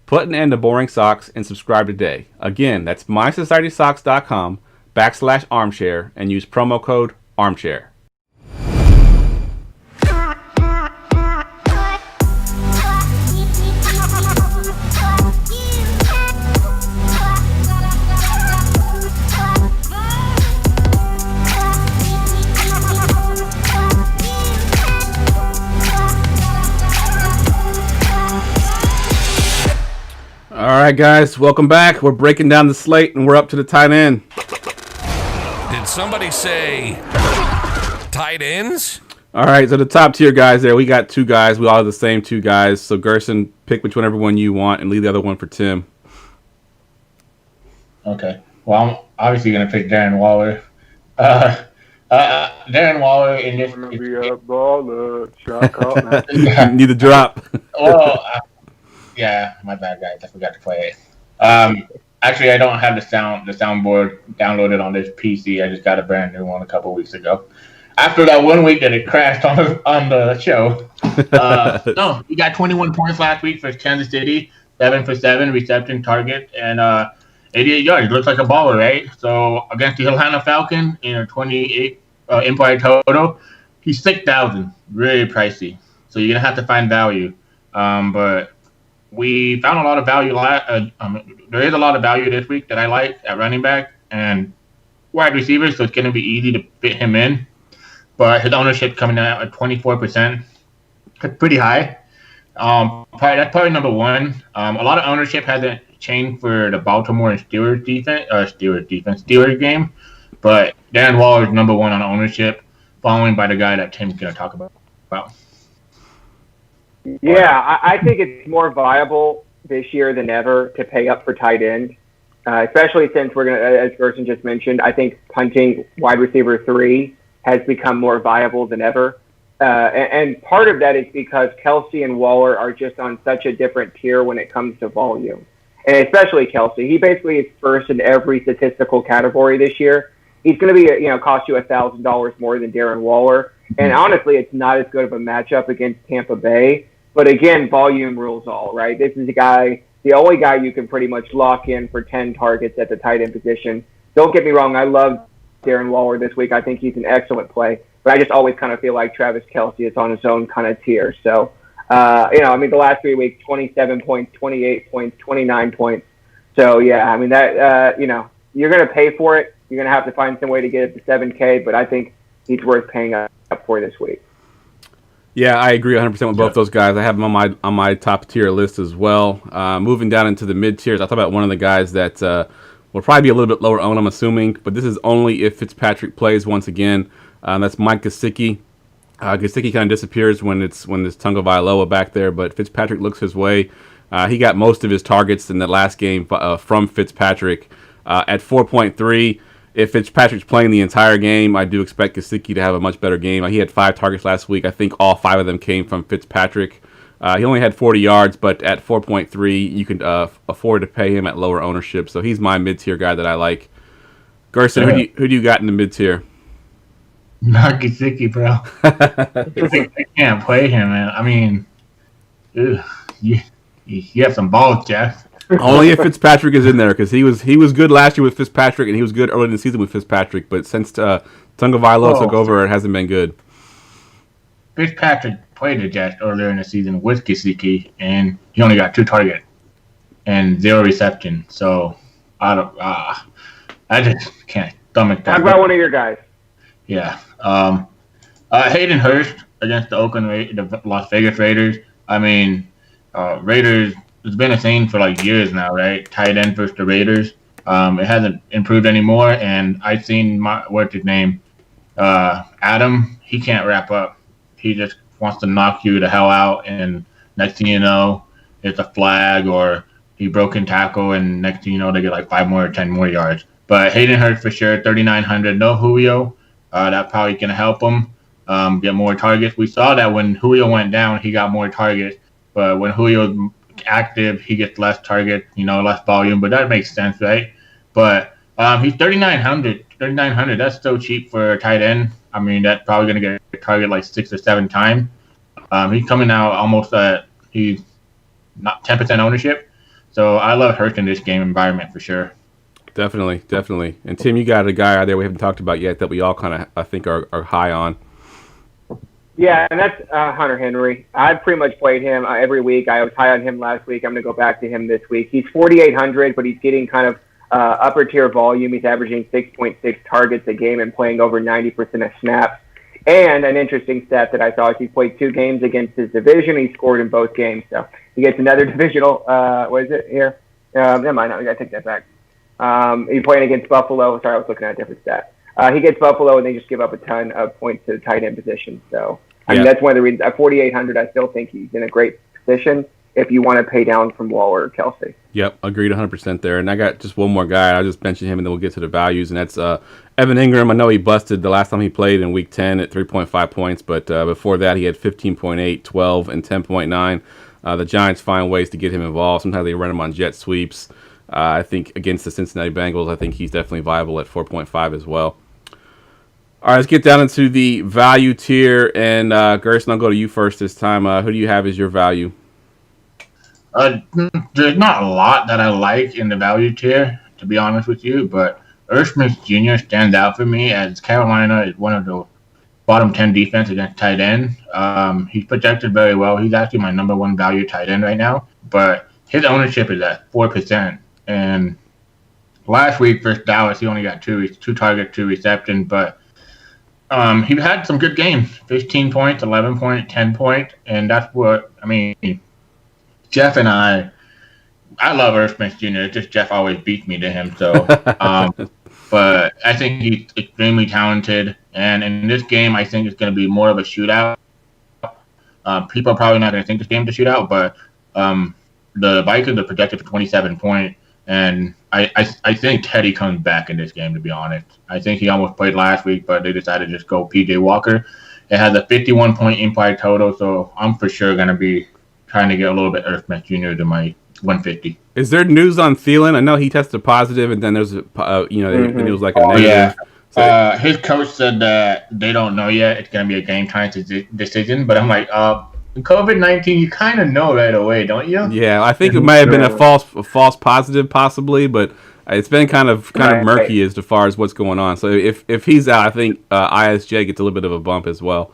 Put an end to boring socks and subscribe today. Again, that's mysocietysocks.com/armchair and use promo code ARMCHAIR. All right, guys, welcome back. We're breaking down the slate, and we're up to the tight end. Did somebody say tight ends? All right, so the top tier guys there, we got 2 guys. We all have the same 2 guys. So, Gerson, pick whichever one you want and leave the other one for Tim. Okay. Well, I'm obviously going to pick Darren Waller. Darren Waller in this. Wanna be a baller. Shot call, man. Need a drop. Well, yeah, my bad, guys. I forgot to play it. Actually, I don't have the soundboard downloaded on this PC. I just got a brand new one a couple weeks ago. After that 1 week that it crashed on the show. No, he got 21 points last week for Kansas City, 7 for 7 reception target, and 88 yards. Looks like a baller, right? So against the Atlanta Falcons in a 28 Empire total, he's 6,000. Really pricey. So you're gonna have to find value. But we found a lot of value. There is a lot of value this week that I like at running back and wide receiver, so it's going to be easy to fit him in. But his ownership coming out at 24%. That's pretty high. That's probably number one. A lot of ownership hasn't changed for the Baltimore and Steelers game. But Darren Waller is number one on ownership, following by the guy that Tim's going to talk about. Yeah, I think it's more viable this year than ever to pay up for tight end, especially since we're going to, as Gerson just mentioned, I think punting wide receiver 3 has become more viable than ever. And part of that is because Kelsey and Waller are just on such a different tier when it comes to volume. And especially Kelsey. He basically is first in every statistical category this year. He's going to be, cost you $1,000 more than Darren Waller. And honestly, it's not as good of a matchup against Tampa Bay. But again, volume rules all, right? This is the only guy you can pretty much lock in for 10 targets at the tight end position. Don't get me wrong, I love Darren Waller this week. I think he's an excellent play. But I just always kind of feel like Travis Kelce is on his own kind of tier. So, the last 3 weeks, 27 points, 28 points, 29 points. So, yeah, you're going to pay for it. You're going to have to find some way to get it to $7K, but I think he's worth paying up for this week. Yeah, I agree 100% with both those guys. I have them on my top tier list as well. Moving down into the mid tiers, I thought about one of the guys that will probably be a little bit lower owned, I'm assuming, but this is only if Fitzpatrick plays once again. That's Mike Gosicki. Gosicki kind of disappears when there's Tagovailoa back there, but Fitzpatrick looks his way. He got most of his targets in the last game from Fitzpatrick at 4.3. If Fitzpatrick's playing the entire game, I do expect Gosicki to have a much better game. He had 5 targets last week. I think all 5 of them came from Fitzpatrick. He only had 40 yards, but at 4.3, you can afford to pay him at lower ownership. So he's my mid-tier guy that I like. Gerson, who do you got in the mid-tier? Not Gosicki, bro. I can't play him, man. I mean, you have some balls, Jeff. Only if Fitzpatrick is in there, because he was good last year with Fitzpatrick, and he was good early in the season with Fitzpatrick. But since Tagovailoa took over, it hasn't been good. Fitzpatrick played the Jets earlier in the season with Gosicki, and he only got 2 targets and 0 reception. So I just can't stomach that. Talk about one of your guys. Yeah. Hayden Hurst against the Las Vegas Raiders. I mean, Raiders, it's been a thing for like years now, right? Tight end versus the Raiders. It hasn't improved anymore, and I've seen what's his name? Adam, he can't wrap up. He just wants to knock you the hell out, and next thing you know, it's a flag or he broken tackle, and next thing you know, they get like 5 more or 10 more yards. But Hayden Hurst for sure, 3,900, no Julio. That probably can help him get more targets. We saw that when Julio went down, he got more targets. But when Julio's active, he gets less targets, less volume. But that makes sense, right? But he's 3,900. 3,900, that's so cheap for a tight end. I mean, that's probably going to get a target like 6 or 7 times. He's coming out almost he's not 10% ownership. So I love Hurst in this game environment for sure. Definitely. And Tim, you got a guy out there we haven't talked about yet that we all kind of, I think, are high on. Yeah, and that's Hunter Henry. I've pretty much played him every week. I was high on him last week. I'm going to go back to him this week. He's 4,800, but he's getting kind of upper tier volume. He's averaging 6.6 targets a game and playing over 90% of snaps. And an interesting stat that I saw is he played 2 games against his division. He scored in both games. So he gets another divisional, what is it here? Never mind, I got to take that back. He's playing against Buffalo. Sorry, I was looking at a different stat. He gets Buffalo, and they just give up a ton of points to the tight end position. So, I mean, that's one of the reasons. At 4,800, I still think he's in a great position if you want to pay down from Waller or Kelsey. Yep, agreed 100% there. And I got just one more guy. I'll just mention him, and then we'll get to the values. And that's Evan Ingram. I know he busted the last time he played in Week 10 at 3.5 points, but before that he had 15.8, 12, and 10.9. The Giants find ways to get him involved. Sometimes they run him on jet sweeps. I think against the Cincinnati Bengals, I think he's definitely viable at 4.5 as well. All right, let's get down into the value tier. And Gerson, I'll go to you first this time. Who do you have as your value? There's not a lot that I like in the value tier, to be honest with you, but Irv Smith Jr. stands out for me as Carolina is one of the bottom 10 defense against tight end. He's projected very well. He's actually my number 1 value tight end right now, but his ownership is at 4%. And last week versus Dallas, he only got 2 targets, 2 receptions, but he had some good games, 15 points, 11 points, 10 points, and that's what, I mean, Jeff and I love Irv Smith Jr. It's just Jeff always beats me to him, so, but I think he's extremely talented, and in this game, I think it's going to be more of a shootout. People are probably not going to think this game's a shootout, but the Vikings are projected for 27 points, and I think Teddy comes back in this game, to be honest. I think he almost played last week, but they decided to just go P.J. Walker. It has a 51-point implied total, so I'm for sure going to be trying to get a little bit Irv Smith Jr. to my 150. Is there news on Thielen? I know he tested positive, and then there's it was like a negative. Yeah. So, his coach said that they don't know yet. It's going to be a game time decision, but I'm like, COVID-19, you kind of know right away, don't you? Yeah, I think it might have been a false positive, possibly, but it's been kind of murky as far as what's going on. So if he's out, I think ISJ gets a little bit of a bump as well.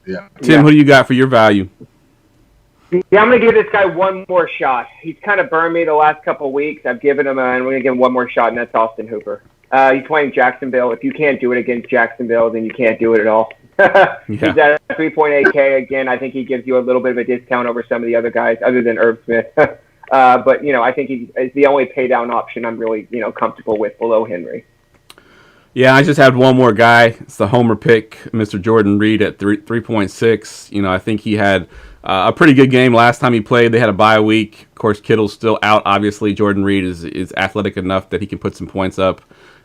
Yeah. Tim, who do you got for your value? Yeah, I'm going to give this guy one more shot. He's kind of burned me the last couple of weeks. I've given him, and we're going to give him one more shot, and that's Austin Hooper. He's playing Jacksonville. If you can't do it against Jacksonville, then you can't do it at all. He's at 3.8K again. I think he gives you a little bit of a discount over some of the other guys, other than Irv Smith. But I think he's the only pay down option I'm really comfortable with below Henry. Yeah, I just had one more guy. It's the homer pick, Mr. Jordan Reed at 3.6. I think he had a pretty good game last time he played. They had a bye week. Of course, Kittle's still out. Obviously, Jordan Reed is athletic enough that he can put some points up.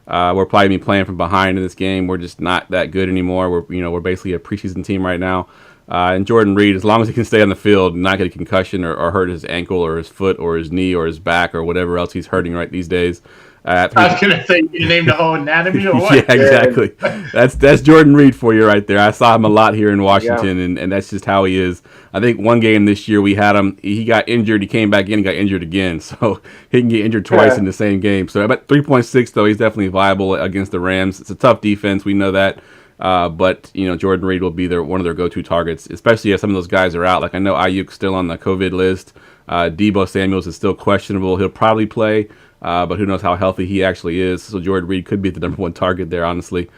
We're probably playing from behind in this game. We're just not that good anymore. We're basically a preseason team right now. And Jordan Reed, as long as he can stay on the field and not get a concussion or hurt his ankle or his foot or his knee or his back or whatever else he's hurting right these days. I was going to say, you named the whole anatomy or what? Yeah, exactly. That's Jordan Reed for you right there. I saw him a lot here in Washington, and that's just how he is. I think one game this year we had him. He got injured. He came back in and got injured again. So he can get injured twice in the same game. So about 3.6, though, he's definitely viable against the Rams. It's a tough defense. We know that. But, Jordan Reed will be one of their go-to targets, especially if some of those guys are out. Like I know Ayuk's still on the COVID list. Deebo Samuels is still questionable. He'll probably play. But who knows how healthy he actually is. So Jordan Reed could be the number one target there, honestly.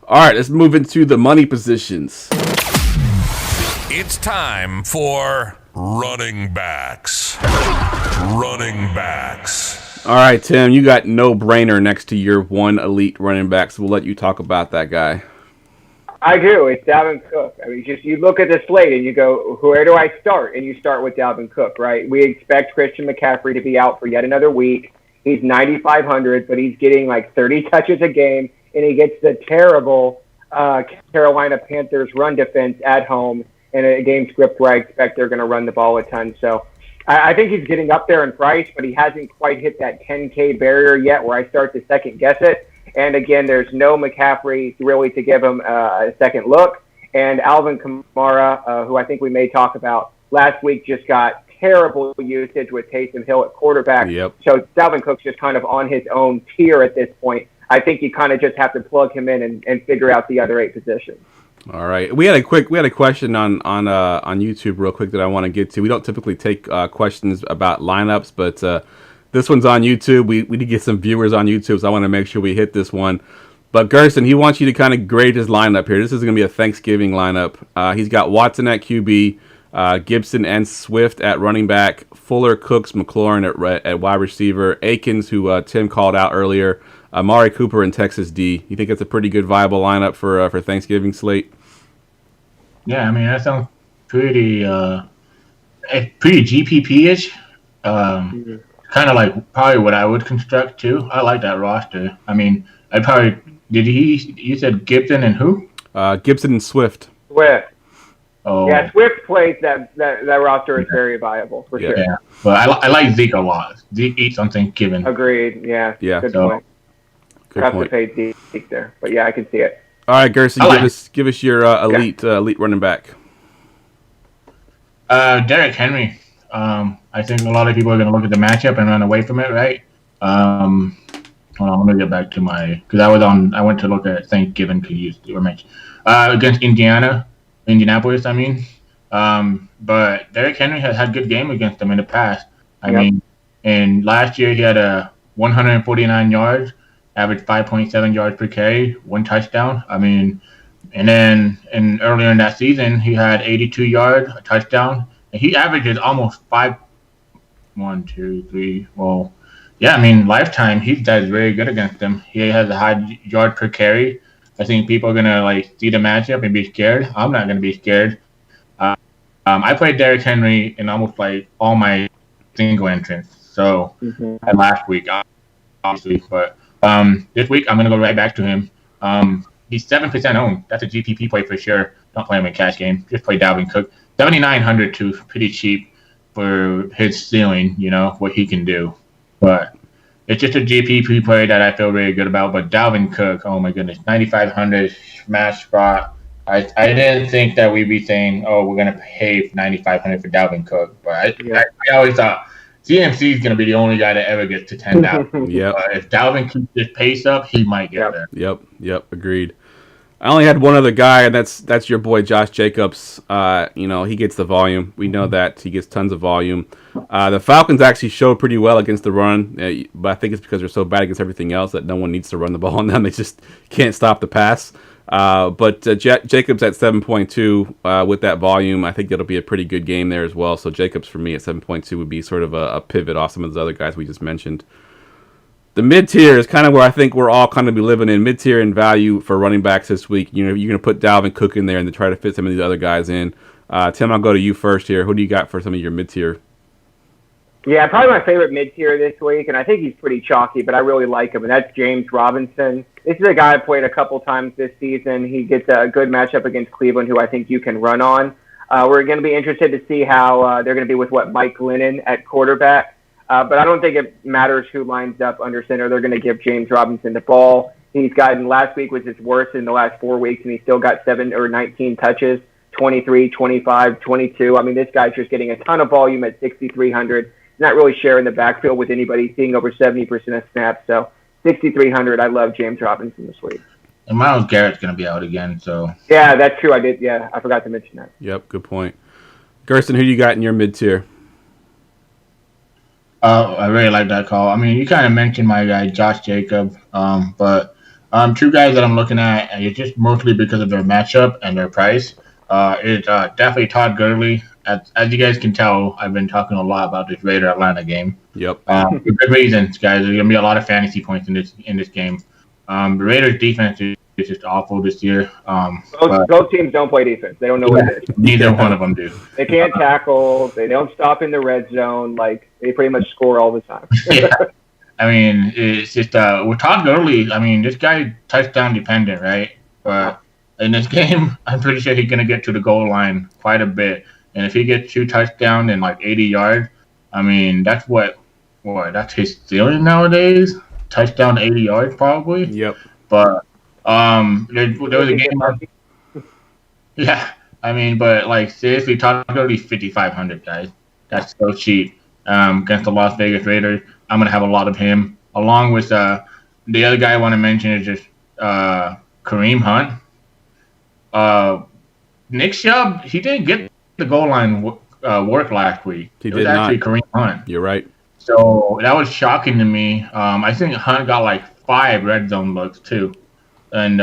All right, let's move into the money positions. It's time for running backs. Running backs. All right, Tim, you got no-brainer next to your one elite running back, so we'll let you talk about that guy. I do. It's Dalvin Cook. I mean, you look at the slate and you go, where do I start? And you start with Dalvin Cook, right? We expect Christian McCaffrey to be out for yet another week. He's 9,500, but he's getting like 30 touches a game, and he gets the terrible Carolina Panthers run defense at home in a game script where I expect they're going to run the ball a ton. So I think he's getting up there in price, but he hasn't quite hit that 10K barrier yet where I start to second guess it. And again, there's no McCaffrey really to give him a second look. And Alvin Kamara, who I think we may talk about last week, just got terrible usage with Taysom Hill at quarterback. Yep. So Dalvin Cook's just kind of on his own tier at this point. I think you kind of just have to plug him in and figure out the other 8 positions. All right, we had a question on YouTube real quick that I want to get to. We don't typically take questions about lineups, but this one's on YouTube. We need to get some viewers on YouTube, so I want to make sure we hit this one. But Gerson, he wants you to kind of grade his lineup here. This is going to be a Thanksgiving lineup. He's got Watson at QB, Gibson and Swift at running back, Fuller, Cooks, McLaurin at wide receiver, Akins, who Tim called out earlier, Amari Cooper and Texas D. You think it's a pretty good viable lineup for Thanksgiving slate? Yeah, I mean that sounds pretty GPP-ish. Kind of like probably what I would construct too. I like that roster. I mean, you said Gibson and who? Gibson and Swift. Swift. Oh. Yeah, Swift plays that roster is very viable for sure. Yeah, but I like Zeke a lot. Zeke eats on Thanksgiving. Agreed. Yeah. Good point. Good point. To pay Zeke there, but yeah, I can see it. All right, Gerson, give us your elite running back. Derrick Henry. I think a lot of people are going to look at the matchup and run away from it, right? Hold on, let me get back to because I went to look at Thanksgiving against Indianapolis, I mean. But Derrick Henry has had good game against them in the past. I mean, and last year he had 149 yards, averaged 5.7 yards per carry, 1 touchdown. I mean, and then earlier in that season he had 82 yards, a touchdown. And he averages almost 5. 1, 2, 3. Well, yeah, I mean, lifetime, he does very good against them. He has a high yard per carry. I think people are going to see the matchup and be scared. I'm not going to be scared. I played Derrick Henry in almost all my single entrants. So last week, obviously. But this week, I'm going to go right back to him. He's 7% owned. That's a GPP play for sure. Don't play him in cash game. Just play Dalvin Cook. 7,900 too, pretty cheap for his ceiling, what he can do. But it's just a GPP play that I feel really good about. But Dalvin Cook, oh my goodness, 9,500 smash spot. I didn't think that we'd be saying, oh, we're going to pay 9,500 for Dalvin Cook. But I always thought CMC is going to be the only guy that ever gets to 10,000. Yep. If Dalvin keeps this pace up, he might get there. Yep, agreed. I only had one other guy, and that's your boy Josh Jacobs. He gets the volume. We know that he gets tons of volume. The Falcons actually showed pretty well against the run, but I think it's because they're so bad against everything else that no one needs to run the ball on them. They just can't stop the pass. But Jacobs at 7.2 with that volume, I think that'll be a pretty good game there as well. So Jacobs for me at 7.2 would be sort of a pivot off some of those other guys we just mentioned. The mid-tier is kind of where I think we're all kind of be living in. Mid-tier in value for running backs this week. You're going to put Dalvin Cook in there and then try to fit some of these other guys in. Tim, I'll go to you first here. Who do you got for some of your mid-tier? Yeah, probably my favorite mid-tier this week, and I think he's pretty chalky, but I really like him, and that's James Robinson. this is a guy I played a couple times this season. He gets a good matchup against Cleveland, who I think you can run on. We're going to be interested to see how they're going to be with Mike Glennon at quarterback. But I don't think it matters who lines up under center. They're going to give James Robinson the ball. He's gotten, last week was his worst in the last 4 weeks, and he still got 7 or 19 touches, 23, 25, 22. I mean, this guy's just getting a ton of volume at 6,300. He's not really sharing the backfield with anybody, seeing over 70% of snaps. So 6,300, I love James Robinson this week. And Myles Garrett's going to be out again, so. Yeah, that's true. I forgot to mention that. Yep, good point. Gerson, who you got in your mid-tier? I really like that call. I mean, you kind of mentioned my guy, Josh Jacobs, but two guys that I'm looking at, and it's just mostly because of their matchup and their price. It's definitely Todd Gurley. As you guys can tell, I've been talking a lot about this Raider Atlanta game. Yep. For good reasons, guys. There's gonna be a lot of fantasy points in this game. The Raiders' defense is just awful this year. Both teams don't play defense. They don't know what it is. Neither one of them do. They can't tackle. They don't stop in the red zone. Like, they pretty much score all the time. Yeah. I mean, it's just with Todd Gurley. I mean, this guy touchdown dependent, right? But in this game, I'm pretty sure he's gonna get to the goal line quite a bit. And if he gets 2 touchdowns and like 80 yards, I mean, that's that's his ceiling nowadays. Touchdown 80 yards probably. Yep. But there was a game. Yeah, I mean, but like seriously, Todd Gurley 5,500 guys. That's so cheap. Against the Las Vegas Raiders, I'm gonna have a lot of him. Along with the other guy I want to mention is just Kareem Hunt. Nick Chubb, he didn't get the goal line work last week. He it was did actually not. Kareem Hunt. You're right. So that was shocking to me. I think Hunt got like 5 red zone looks too. And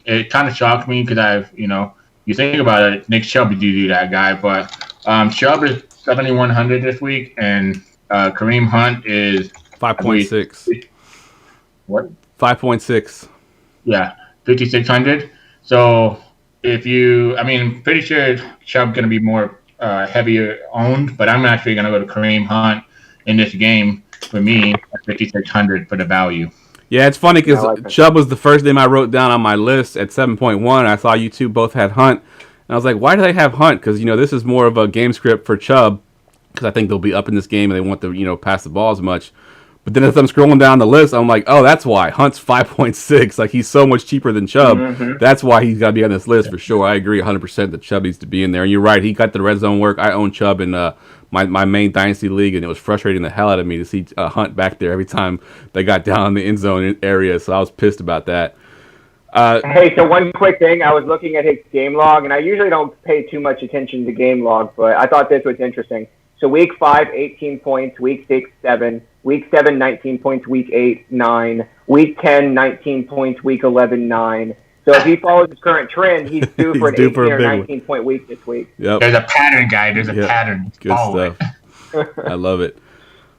it kind of shocked me because you think about it, Nick Chubb do that guy. But Chubb is 7,100 this week, and Kareem Hunt is 5.6. What? 5.6. Yeah, 5,600. So pretty sure Chubb's going to be more heavier owned, but I'm actually going to go to Kareem Hunt in this game for me at 5,600 for the value. Yeah, it's funny because Chubb was the first name I wrote down on my list at 7.1. I saw you two both had Hunt. And I was like, why do they have Hunt? Because, this is more of a game script for Chubb because I think they'll be up in this game and they want to, pass the ball as much. But then as I'm scrolling down the list, I'm like, oh, that's why. Hunt's 5.6. Like, he's so much cheaper than Chubb. Mm-hmm. That's why he's got to be on this list for sure. I agree 100% that Chubb needs to be in there. And you're right. He got the red zone work. I own Chubb in my main Dynasty league, and it was frustrating the hell out of me to see Hunt back there every time they got down in the end zone area. So I was pissed about that. Hey, so one quick thing. I was looking at his game log, and I usually don't pay too much attention to game log, but I thought this was interesting. So week 5, 18 points. Week 6, 7. Week 7, 19 points. Week 8, 9. Week 10, 19 points. Week 11, 9. So if he follows his current trend, he's due for an 18 or 19-point week this week. Yep. There's a pattern, guy. There's a pattern. Good stuff. I love it.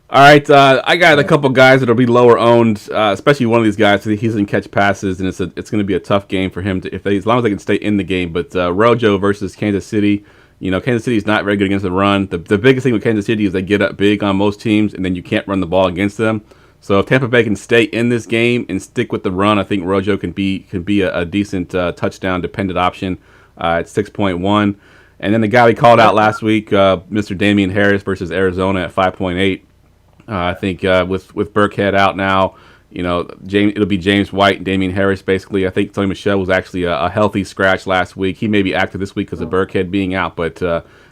All right, I got a couple guys that'll be lower owned, especially one of these guys. He doesn't catch passes, and it's going to be a tough game for him as long as they can stay in the game. But Rojo versus Kansas City. Kansas City is not very good against the run. The biggest thing with Kansas City is they get up big on most teams, and then you can't run the ball against them. So if Tampa Bay can stay in this game and stick with the run, I think Rojo can be a decent touchdown dependent option at 6.1. And then the guy we called out last week, Mr. Damian Harris versus Arizona at 5.8. I think with Burkhead out now, it'll be James White and Damian Harris basically. I think Tony Michel was actually a healthy scratch last week. He may be active this week because of Burkhead being out, but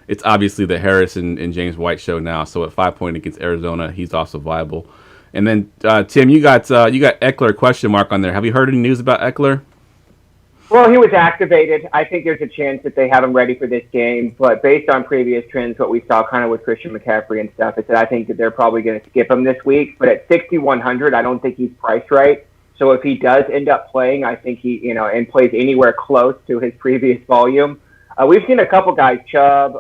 it's obviously the Harris and James White show now. So at 5.8 against Arizona, he's also viable. And then Tim, you got Eckler question mark on there. Have you heard any news about Eckler? Well, he was activated. I think there's a chance that they have him ready for this game. But based on previous trends, what we saw kind of with Christian McCaffrey and stuff, is that I think that they're probably going to skip him this week. But at 6,100, I don't think he's priced right. So if he does end up playing, I think he, and plays anywhere close to his previous volume. We've seen a couple guys, Chubb,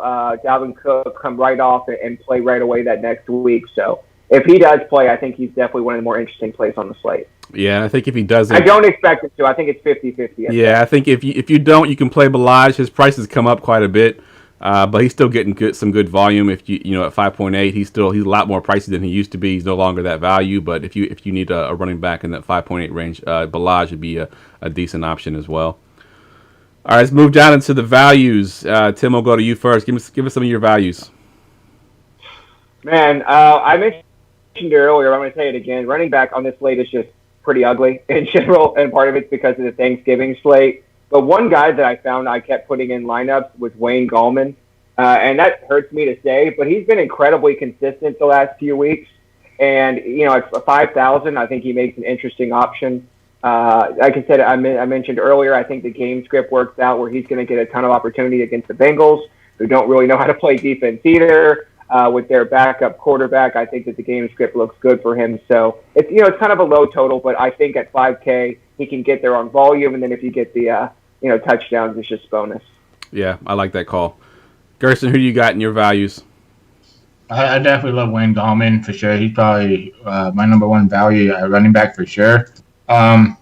Dalvin Cook, come right off and play right away that next week. So if he does play, I think he's definitely one of the more interesting plays on the slate. Yeah, I think if he doesn't... I don't expect it to. I think it's 50-50. Yeah, I think if you don't, you can play Balaj. His prices come up quite a bit. But he's still getting some good volume. If you at 5.8, he's a lot more pricey than he used to be. He's no longer that value. But if you need a running back in that 5.8 range, Balaj would be a decent option as well. All right, let's move down into the values. Tim, we'll go to you first. Give us some of your values. Man, I mentioned it earlier. I'm going to say it again. Running back on this slate is just pretty ugly in general, and part of it's because of the Thanksgiving slate. But one guy that I found I kept putting in lineups was Wayne Gallman, and that hurts me to say, but he's been incredibly consistent the last few weeks. And at 5,000, I think he makes an interesting option. Like I said, I mentioned earlier, I think the game script works out where he's going to get a ton of opportunity against the Bengals, who don't really know how to play defense either. With their backup quarterback, I think that the game script looks good for him. So it's it's kind of a low total, but I think at 5K he can get there on volume, and then if you get the touchdowns, it's just bonus. Yeah, I like that call. Gerson, who do you got in your values? I definitely love Wayne Gallman for sure. He's probably my number one value running back for sure. I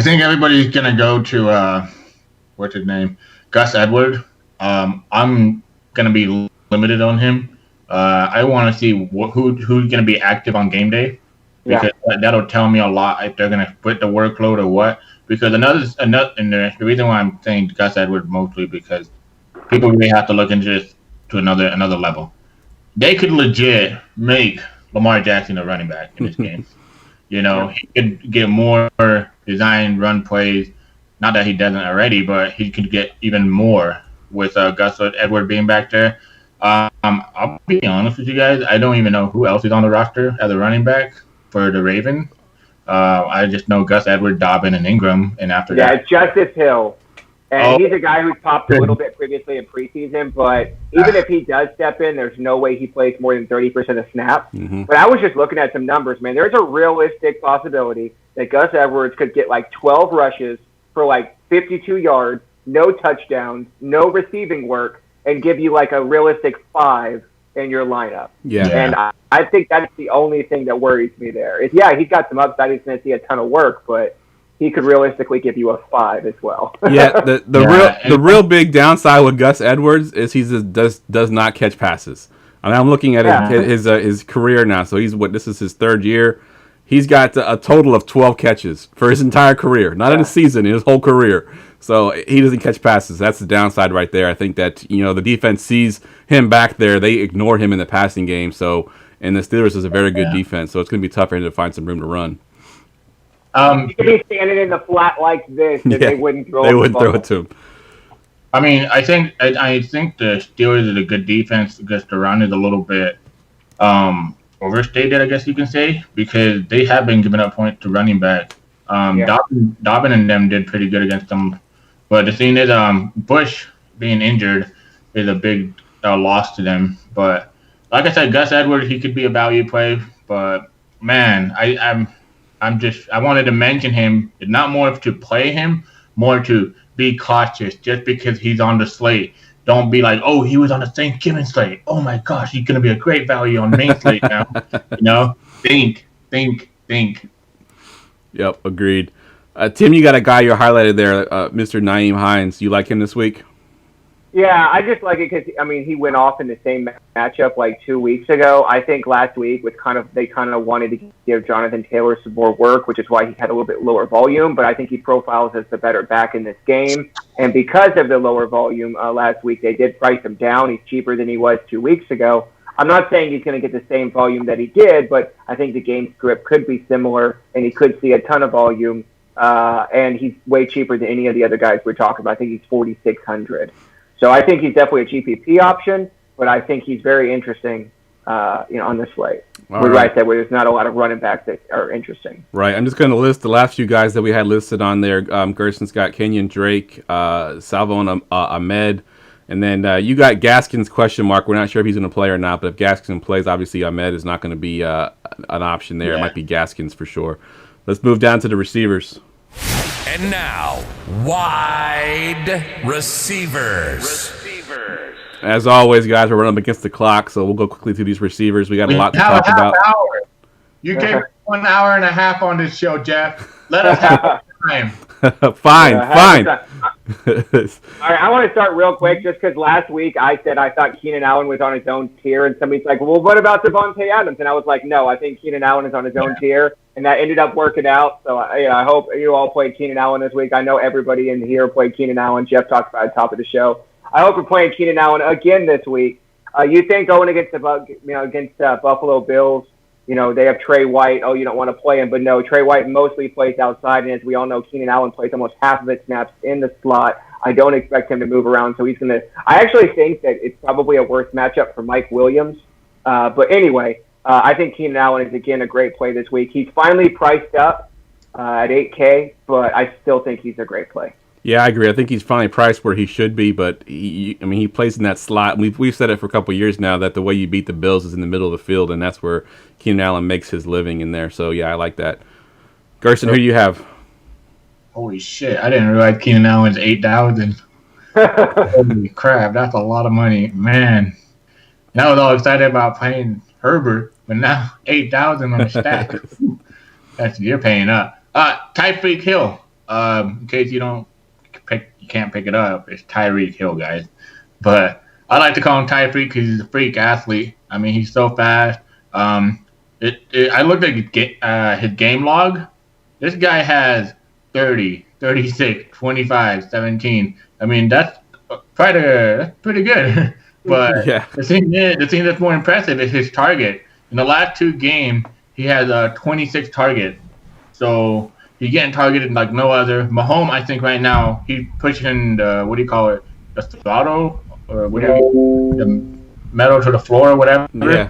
think everybody's gonna go to what's his name, Gus Edwards. I'm gonna be limited on him. I want to see who's going to be active on game day, because that'll tell me a lot if they're going to split the workload or what. Because another, and the reason why I'm saying Gus Edwards mostly because people really have to look into this to another level. They could legit make Lamar Jackson a running back in this game. He could get more design run plays. Not that he doesn't already, but he could get even more with Gus Edwards being back there. I'll be honest with you guys. I don't even know who else is on the roster as a running back for the Ravens. I just know Gus Edwards, Dobbin, and Ingram. And after that, it's Justice Hill. And he's a guy who's popped a little bit previously in preseason, but even if he does step in, there's no way he plays more than 30% of snaps. Mm-hmm. But I was just looking at some numbers, man. There's a realistic possibility that Gus Edwards could get 12 rushes for 52 yards, no touchdowns, no receiving work, and give you a realistic 5 in your lineup. Yeah. And I think that's the only thing that worries me there. He's got some upside. He's going to see a ton of work, but he could realistically give you a 5 as well. Yeah. The real big downside with Gus Edwards is he does not catch passes. I mean, I'm looking at his career now. So this is his third year. He's got a total of 12 catches for his entire career, not in a season, in his whole career. So he doesn't catch passes. That's the downside right there. I think that the defense sees him back there. They ignore him in the passing game. So, and the Steelers is a very good defense. So it's going to be tough for him to find some room to run. He could be standing in the flat like this, and they wouldn't throw it to him. I mean, I think the Steelers is a good defense because the run is a little bit overstated, I guess you can say, because they have been giving up points to running back. Dobbin and them did pretty good against them. But the thing is, Bush being injured is a big loss to them. But like I said, Gus Edwards, he could be a value play. But man, I wanted to mention him. It's not more to play him, more to be cautious. Just because he's on the slate, don't be like, oh, he was on the Thanksgiving slate. Oh my gosh, he's gonna be a great value on main slate now. Think. Yep, agreed. Tim, you got a guy you highlighted there, Mr. Nyheim Hines. You like him this week? Yeah, I just like it because, he went off in the same matchup 2 weeks ago. I think last week was they wanted to give Jonathan Taylor some more work, which is why he had a little bit lower volume. But I think he profiles as the better back in this game. And because of the lower volume last week, they did price him down. He's cheaper than he was 2 weeks ago. I'm not saying he's going to get the same volume that he did, but I think the game script could be similar, and he could see a ton of volume. And he's way cheaper than any of the other guys we're talking about. I think he's $4,600. So I think he's definitely a GPP option, but I think he's very interesting, on this slate. Right there, where there's not a lot of running backs that are interesting. Right. I'm just going to list the last few guys that we had listed on there. Gerson's got Kenyon Drake, Salvon Ahmed, and then you got Gaskins ? We're not sure if he's going to play or not, but if Gaskins plays, obviously Ahmed is not going to be an option there. Yeah. It might be Gaskins for sure. Let's move down to the receivers. And now, wide receivers. As always, guys, we're running up against the clock, so we'll go quickly through these receivers. We got a lot to talk about. You gave 1 hour and a half on this show, Jeff. Let us have time. Fine. All right, I want to start real quick just because last week I said I thought Keenan Allen was on his own tier, and somebody's like, well, what about Devontae Adams? And I was like, no, I think Keenan Allen is on his own tier, and that ended up working out. So I hope you all played Keenan Allen this week. I know everybody in here played Keenan Allen. Jeff talked about it at the top of the show. I hope we're playing Keenan Allen again this week. You think going against the Buffalo Bills, they have Trey White. Oh, you don't want to play him. But no, Trey White mostly plays outside. And as we all know, Keenan Allen plays almost half of his snaps in the slot. I don't expect him to move around. So he's going to – I actually think that it's probably a worse matchup for Mike Williams. But anyway, I think Keenan Allen is, again, a great play this week. He's finally priced up at $8K, but I still think he's a great play. Yeah, I agree. I think he's finally priced where he should be, but he plays in that slot. We've said it for a couple of years now that the way you beat the Bills is in the middle of the field, and that's where Keenan Allen makes his living in there. So, yeah, I like that. Gerson, who do you have? Holy shit, I didn't realize Keenan Allen's 8,000. Holy crap, that's a lot of money. Man, I was all excited about playing Herbert, but now 8,000 on the stack. You're paying up. Tyreek Hill, in case you can't pick it up, it's Tyreek Hill, guys. But I like to call him Tyreek because he's a freak athlete. I mean, he's so fast. I looked at his game log. This guy has 30, 36, 25, 17. I mean, that's pretty good. But the thing that's more impressive is his target. In the last 2 games, he has 26 targets. So he's getting targeted like no other. Mahomes, I think right now, he's pushing the throttle or the metal to the floor or whatever. Yeah.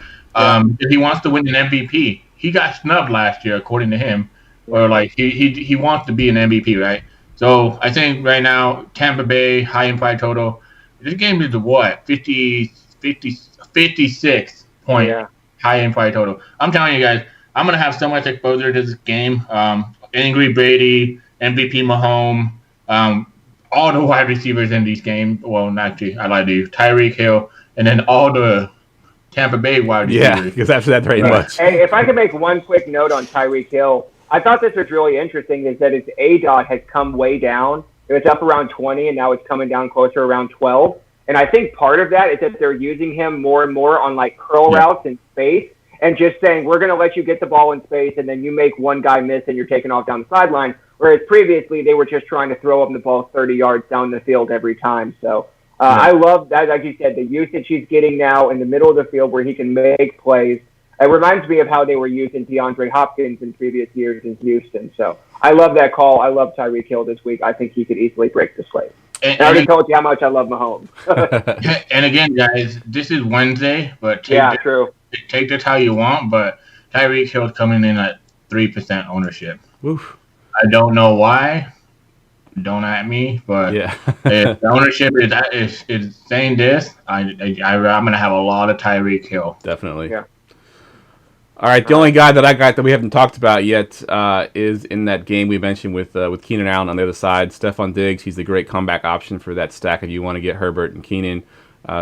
If he wants to win an MVP, he got snubbed last year, according to him. Or like he wants to be an MVP, right? So I think right now, Tampa Bay, high implied total. This game is what? 56 point high implied total. I'm telling you guys, I'm going to have so much exposure to this game. Angry Brady, MVP Mahomes, all the wide receivers in these games. Well, not actually, I lied to you. Tyreek Hill, and then all the Tampa Bay wide receivers. Yeah, because after that, very much. Hey, if I could make one quick note on Tyreek Hill, I thought this was really interesting is that his ADOT has come way down. It was up around 20, and now it's coming down closer around 12. And I think part of that is that they're using him more and more on like curl routes in space and just saying, we're going to let you get the ball in space, and then you make one guy miss and you're taking off down the sideline. Whereas previously they were just trying to throw him the ball 30 yards down the field every time. So I love that, like you said, the usage he's getting now in the middle of the field where he can make plays. It reminds me of how they were using DeAndre Hopkins in previous years in Houston. So I love that call. I love Tyreek Hill this week. I think he could easily break the slate. And I already told you how much I love Mahomes. And again, guys, this is Wednesday, but take this how you want. But Tyreek Hill's coming in at 3% ownership. Oof. I don't know why. Don't at me, but if the ownership is saying this, I'm gonna have a lot of Tyreek Hill. Definitely. Yeah. All right, the only guy that I got that we haven't talked about yet is in that game we mentioned with Keenan Allen on the other side. Stefan Diggs, he's a great comeback option for that stack if you want to get Herbert and Keenan.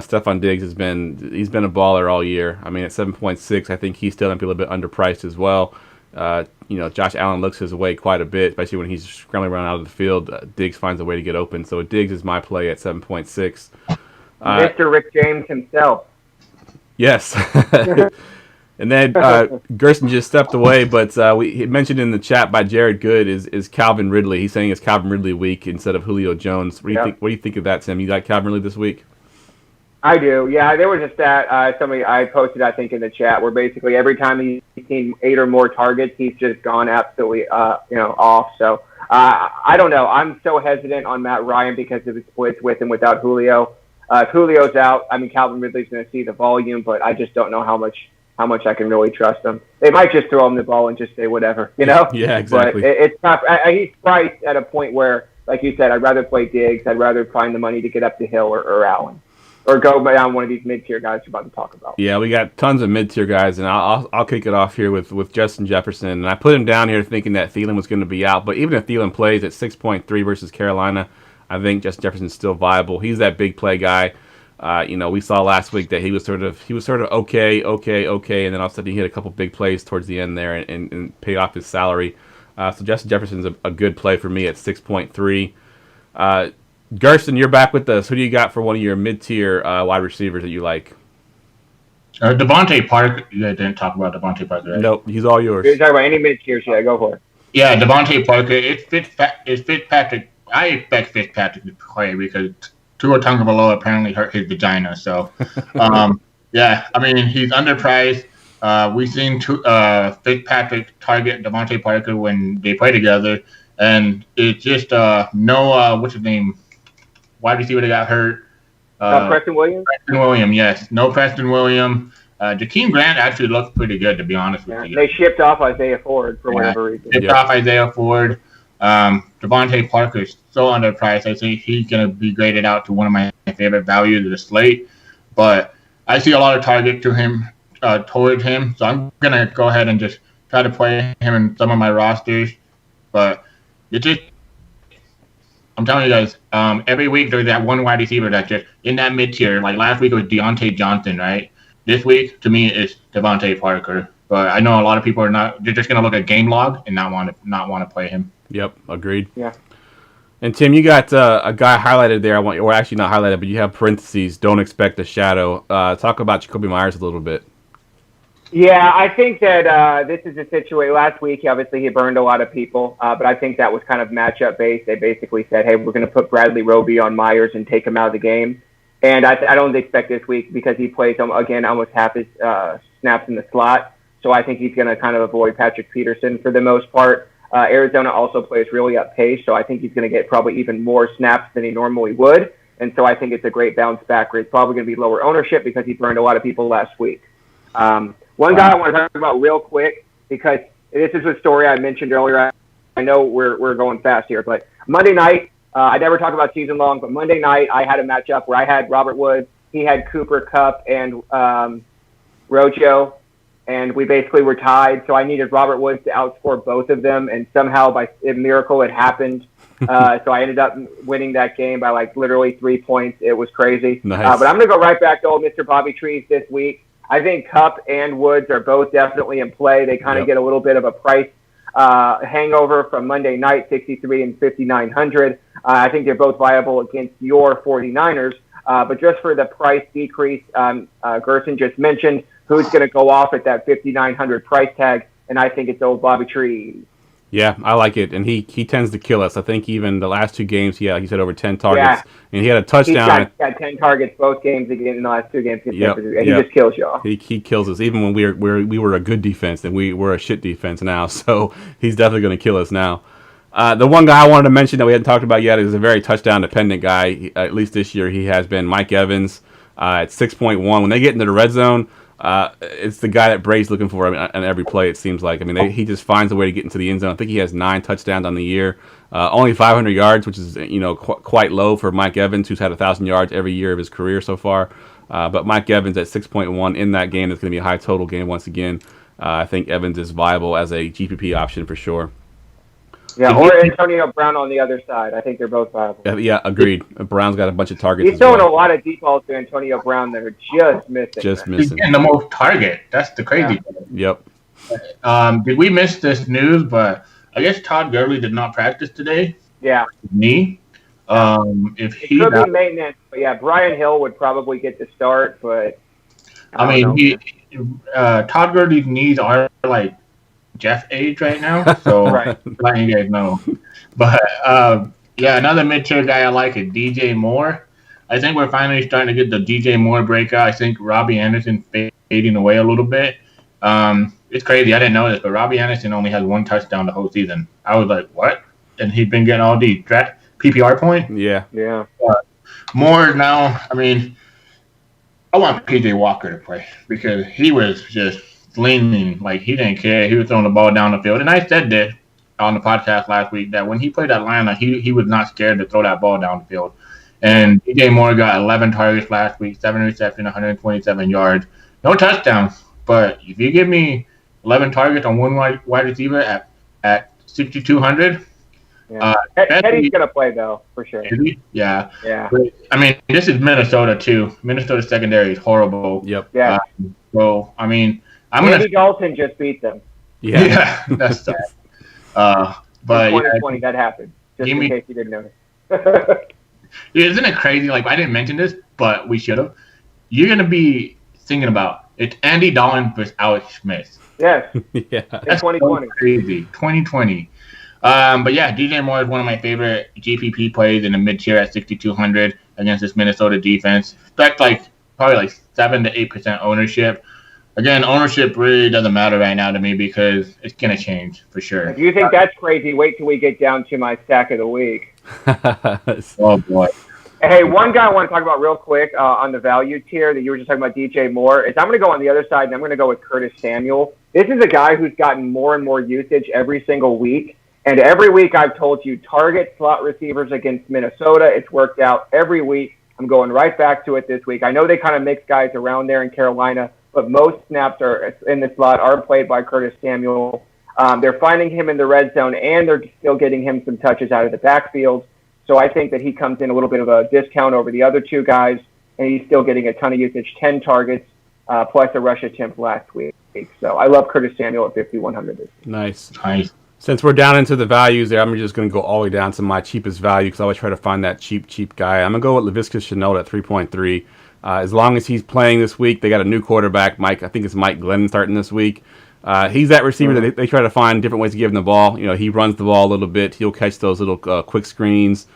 Stefan Diggs he's been a baller all year. I mean, at 7.6, I think he's still going to be a little bit underpriced as well. Josh Allen looks his way quite a bit, especially when he's scrambling around out of the field. Diggs finds a way to get open. So Diggs is my play at 7.6. Mr. Rick James himself. Yes. And then Gerson just stepped away, but he mentioned in the chat by Jared Good is Calvin Ridley. He's saying it's Calvin Ridley week instead of Julio Jones. What do you think of that, Tim? You like Calvin Ridley this week? I do. Yeah, there was a stat somebody I posted, I think, in the chat where basically every time he's seen 8 or more targets, he's just gone absolutely off. So I don't know. I'm so hesitant on Matt Ryan because of his splits with and without Julio. If Julio's out, I mean, Calvin Ridley's going to see the volume, but I just don't know how much I can really trust him. They might just throw him the ball and just say whatever, Yeah, exactly. But it's tough. He's priced at a point where, like you said, I'd rather play Diggs. I'd rather find the money to get up to Hill or Allen. Or go down one of these mid-tier guys you're about to talk about. Yeah, we got tons of mid-tier guys, and I'll kick it off here with Justin Jefferson. And I put him down here thinking that Thielen was going to be out. But even if Thielen plays at 6.3 versus Carolina, I think Justin Jefferson's still viable. He's that big play guy. We saw last week that he was sort of okay, and then all of a sudden he hit a couple big plays towards the end there and paid off his salary. So Justin Jefferson's a good play for me at 6.3. Gerson, you're back with us. Who do you got for one of your mid-tier wide receivers that you like? Devontae Parker. You guys didn't talk about Devontae Parker, right? Nope, he's all yours. You're talking about any mid-tiers, yeah, go for it. Yeah, Devontae Parker. It's Fitzpatrick. I expect Fitzpatrick to play because Tua Tagovailoa apparently hurt his vagina. So, yeah, I mean, he's underpriced. We've seen Fitzpatrick target Devontae Parker when they play together, and it's just no what's his name, wide receiver that got hurt. Preston Williams? Preston Williams, yes. No Preston Williams. Jakeem Grant actually looks pretty good, to be honest with you. They shipped off Isaiah Ford for whatever reason. Shipped off Isaiah Ford. Devontae Parker is so underpriced. I think he's going to be graded out to one of my favorite values of the slate. But I see a lot of target to him, towards him. So I'm going to go ahead and just try to play him in some of my rosters. But it's just, I'm telling you guys, every week there's that one wide receiver that's just in that mid-tier. Like last week it was Deontay Johnson, right? This week, to me, it's Devontae Parker. But I know a lot of people they're just going to look at game log and not want to play him. Yep, agreed. Yeah. And Tim, you got a guy highlighted there. Or actually not highlighted, but you have parentheses. Don't expect a shadow. Talk about Jacoby Myers a little bit. Yeah, I think that this is a situation. Last week, obviously, he burned a lot of people, but I think that was kind of matchup based. They basically said, "Hey, we're going to put Bradley Roby on Myers and take him out of the game." And I don't expect this week because he plays again almost half his snaps in the slot. So I think he's going to kind of avoid Patrick Peterson for the most part. Arizona also plays really up pace, so I think he's going to get probably even more snaps than he normally would. And so I think it's a great bounce back. It's probably going to be lower ownership because he burned a lot of people last week. One guy I want to talk about real quick because this is a story I mentioned earlier. I know we're going fast here, but Monday night, I never talk about season long, but Monday night I had a matchup where I had Robert Woods, he had Cooper Kupp and Rojo, and we basically were tied. So I needed Robert Woods to outscore both of them, and somehow by a miracle it happened. So I ended up winning that game by like literally 3 points. It was crazy. Nice. But I'm going to go right back to old Mr. Bobby Trees this week. I think Kupp and Woods are both definitely in play. They kind of get a little bit of a price hangover from Monday night, 63 and 5,900. I think they're both viable against your 49ers. But just for the price decrease, Gerson just mentioned who's going to go off at that 5,900 price tag, and I think it's old Bobby Trees. Yeah, I like it, and he tends to kill us. I think even the last two games, like you said, over 10 targets, and he had a touchdown. He's got 10 targets both games again in the last two games. And he just kills y'all. He kills us, even when we were a good defense, and we were a shit defense now. So he's definitely going to kill us now. The one guy I wanted to mention that we hadn't talked about yet is a very touchdown-dependent guy. At least this year, he has been Mike Evans at 6.1. When they get into the red zone, it's the guy that Brady's looking for on every play, it seems like. I mean, he just finds a way to get into the end zone. I think he has 9 touchdowns on the year. Only 500 yards, which is quite low for Mike Evans, who's had 1,000 yards every year of his career so far. But Mike Evans at 6.1 in that game, it's going to be a high total game once again. I think Evans is viable as a GPP option for sure. Yeah, or Antonio Brown on the other side. I think they're both viable. Yeah, agreed. Brown's got a bunch of targets. He's throwing a lot of deep balls to Antonio Brown that are just missing. He's getting the most target. That's the crazy thing. Yep. Did we miss this news? But I guess Todd Gurley did not practice today. Yeah. Knee. If he could be maintenance, but yeah, Brian Hill would probably get the start. But I mean, Todd Gurley's knees are like Jeff age right now, so right. letting you guys know. But yeah, another mid-tier guy I like is DJ Moore. I think we're finally starting to get the DJ Moore breakout. I think Robbie Anderson fading away a little bit. It's crazy. I didn't know this, but Robbie Anderson only has 1 touchdown the whole season. I was like, what? And he's been getting all these PPR points. Yeah. Moore now. I mean, I want PJ Walker to play because he was just leaning like he didn't care. He was throwing the ball down the field, and I said that on the podcast last week that when he played Atlanta, he was not scared to throw that ball down the field. And DJ Moore got 11 targets last week, 7 receptions, 127 yards, no touchdowns. But if you give me 11 targets on one wide receiver at 6,200, Teddy's gonna play though for sure. Yeah. But, I mean, this is Minnesota too. Minnesota's secondary is horrible. Yep. Yeah. So I mean, Andy Dalton just beat them. Yeah, that's sad. But in 2020, that happened. Just in case you didn't know. Isn't it crazy? Like, I didn't mention this, but we should have. You're gonna be thinking about it's Andy Dalton versus Alex Smith. Yes. Yeah. That's 2020. So crazy. 2020. But yeah, DJ Moore is one of my favorite GPP plays in the mid tier at 6,200 against this Minnesota defense. Expect probably 7 to 8% ownership. Again, ownership really doesn't matter right now to me because it's gonna change for sure. If you think that's crazy, wait till we get down to my stack of the week. Oh boy. Hey, one guy I want to talk about real quick on the value tier that you were just talking about, DJ Moore, is I'm going to go on the other side, and I'm going to go with Curtis Samuel. This is a guy who's gotten more and more usage every single week, and every week I've told you target slot receivers against Minnesota. It's worked out every week. I'm going right back to it this week. I know they kind of mix guys around there in Carolina, but most snaps are in the slot are played by Curtis Samuel. They're finding him in the red zone, and they're still getting him some touches out of the backfield. So I think that he comes in a little bit of a discount over the other two guys, and he's still getting a ton of usage, 10 targets, plus a rush attempt last week. So I love Curtis Samuel at 5,100 this week. Nice. Since we're down into the values there, I'm just going to go all the way down to my cheapest value because I always try to find that cheap guy. I'm going to go with Laviska Shenault at 3.3. As long as he's playing this week, they got a new quarterback, Mike. I think it's Mike Glennon starting this week. He's that receiver that they try to find different ways to give him the ball. You know, he runs the ball a little bit. He'll catch those little quick screens.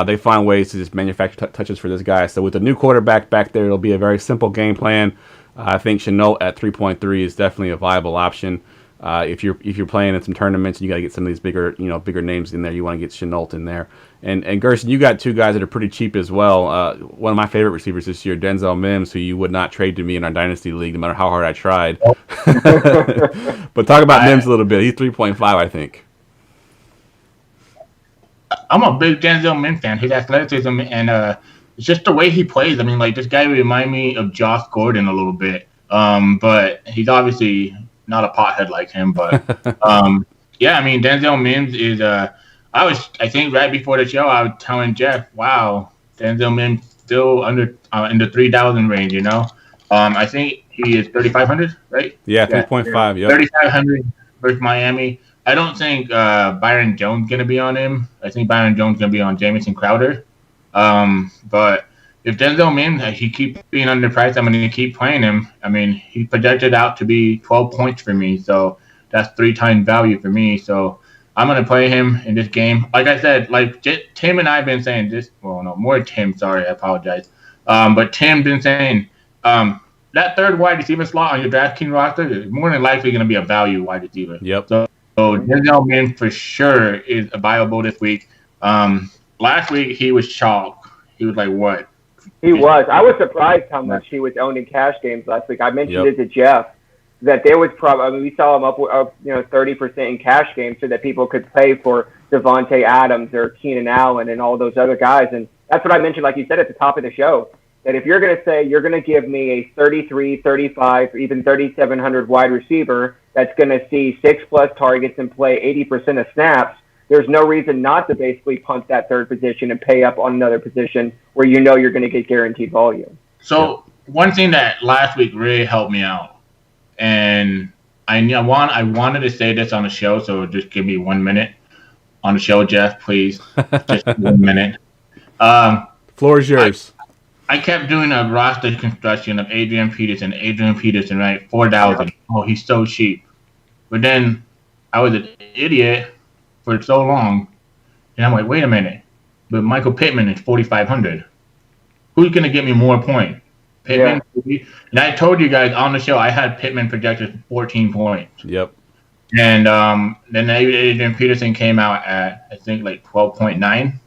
They find ways to just manufacture touches for this guy. So with the new quarterback back there, it'll be a very simple game plan. I think Shenault at 3.3 is definitely a viable option. If you're playing in some tournaments and you got to get some of these bigger names in there, you want to get Shenault in there. And Gerson, you got two guys that are pretty cheap as well. One of my favorite receivers this year, Denzel Mims, who you would not trade to me in our dynasty league, no matter how hard I tried. But talk about Mims a little bit. He's 3.5, I think. I'm a big Denzel Mims fan. His athleticism and it's just the way he plays. I mean, like, this guy remind me of Josh Gordon a little bit. But he's obviously not a pothead like him. But yeah, I mean, Denzel Mims is I think right before the show I was telling Jeff, wow, Denzel Mims still under in the 3,000 range, you know. I think he is 3,500, right? Yeah, 3.5, yeah. 3,500 versus Miami. I don't think Byron Jones going to be on him. I think Byron Jones going to be on Jamison Crowder. But if Denzel Mims, he keeps being underpriced, I'm going to keep playing him. I mean, he projected out to be 12 points for me, so that's 3 times value for me. So I'm going to play him in this game. Like I said, like Tim and I have been saying this. Well, no, more Tim. Sorry, I apologize. But Tim been saying that third wide receiver slot on your DraftKings roster is more than likely going to be a value wide receiver. Yep. So Denzel Mims for sure is viable this week. Last week he was chalk. He was like what? He was. I was surprised how much he was owned in cash games last week. I mentioned it to Jeff that there was probably. I mean, we saw him up 30% in cash games so that people could pay for Devontae Adams or Keenan Allen and all those other guys. And that's what I mentioned, like you said at the top of the show, that if you're going to say you're going to give me a 33, 35, or even 3,700 wide receiver that's going to see 6+ targets and play 80% of snaps, there's no reason not to basically punt that third position and pay up on another position where you know you're going to get guaranteed volume. So one thing that last week really helped me out, and I wanted to say this on the show, so just give me 1 minute on the show, Jeff, please. Just 1 minute. Floor is yours. I kept doing a roster construction of Adrian Peterson, right? 4,000. Oh, he's so cheap. But then I was an idiot for so long, and I'm like, wait a minute. But Michael Pittman is 4,500. Who's going to get me more points? Pittman? Yeah. And I told you guys on the show I had Pittman projected 14 points. Yep. And then Adrian Peterson came out at, I think, like 12.9.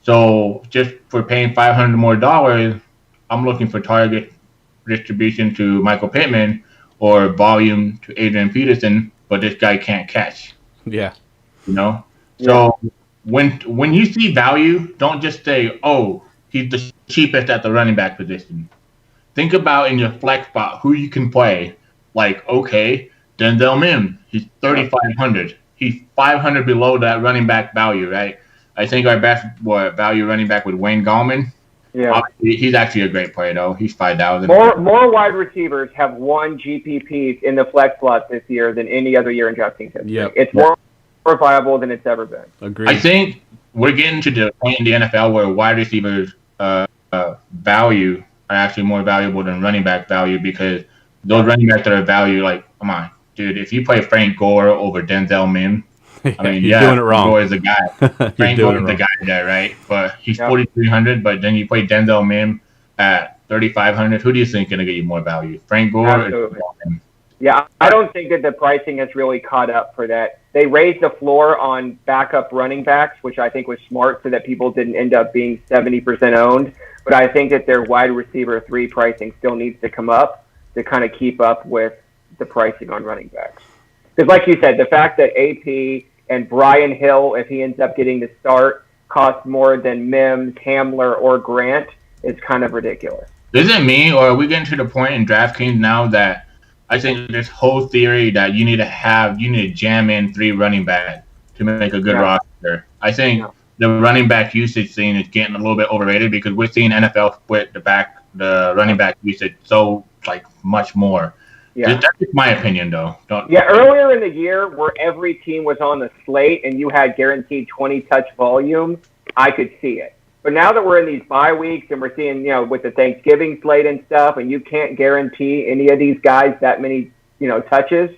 So just for paying $500 more, I'm looking for target distribution to Michael Pittman or volume to Adrian Peterson, but this guy can't catch. Yeah. You know? Yeah. So when you see value, don't just say, oh, he's the cheapest at the running back position. Think about in your flex spot who you can play. Like, okay, Denzel Mims, he's 3,500. He's 500 below that running back value, right? I think our best value running back with Wayne Gallman. Yeah, he's actually a great player though. He's 5,000. More wide receivers have won GPPs in the flex slot this year than any other year in DraftKings history. Yep. It's more more viable than it's ever been. Agreed. I think we're getting to the point in the NFL where wide receivers value are actually more valuable than running back value, because those running backs that are value, like, come on, dude, if you play Frank Gore over Denzel Mims, I mean, You're doing it wrong. Gore is the guy. Frank Gore is the guy there, right? But he's 4,300. But then you play Denzel Mims at 3,500. Who do you think is going to get you more value, Frank Gore? Absolutely. Yeah, I don't think that the pricing has really caught up for that. They raised the floor on backup running backs, which I think was smart, so that people didn't end up being 70% owned. But I think that their wide receiver 3 pricing still needs to come up to kind of keep up with the pricing on running backs. Because like you said, the fact that AP and Brian Hill, if he ends up getting the start, costs more than Mims, Hamler, or Grant is kind of ridiculous. Is it me, or are we getting to the point in DraftKings now that I think this whole theory that you need to jam in 3 running backs to make a good roster? I think the running back usage thing is getting a little bit overrated, because we're seeing NFL split the running back usage so like much more. Yeah. That's just my opinion, though. Earlier in the year, where every team was on the slate and you had guaranteed 20-touch volume, I could see it. But now that we're in these bye weeks and we're seeing, with the Thanksgiving slate and stuff, and you can't guarantee any of these guys that many, touches,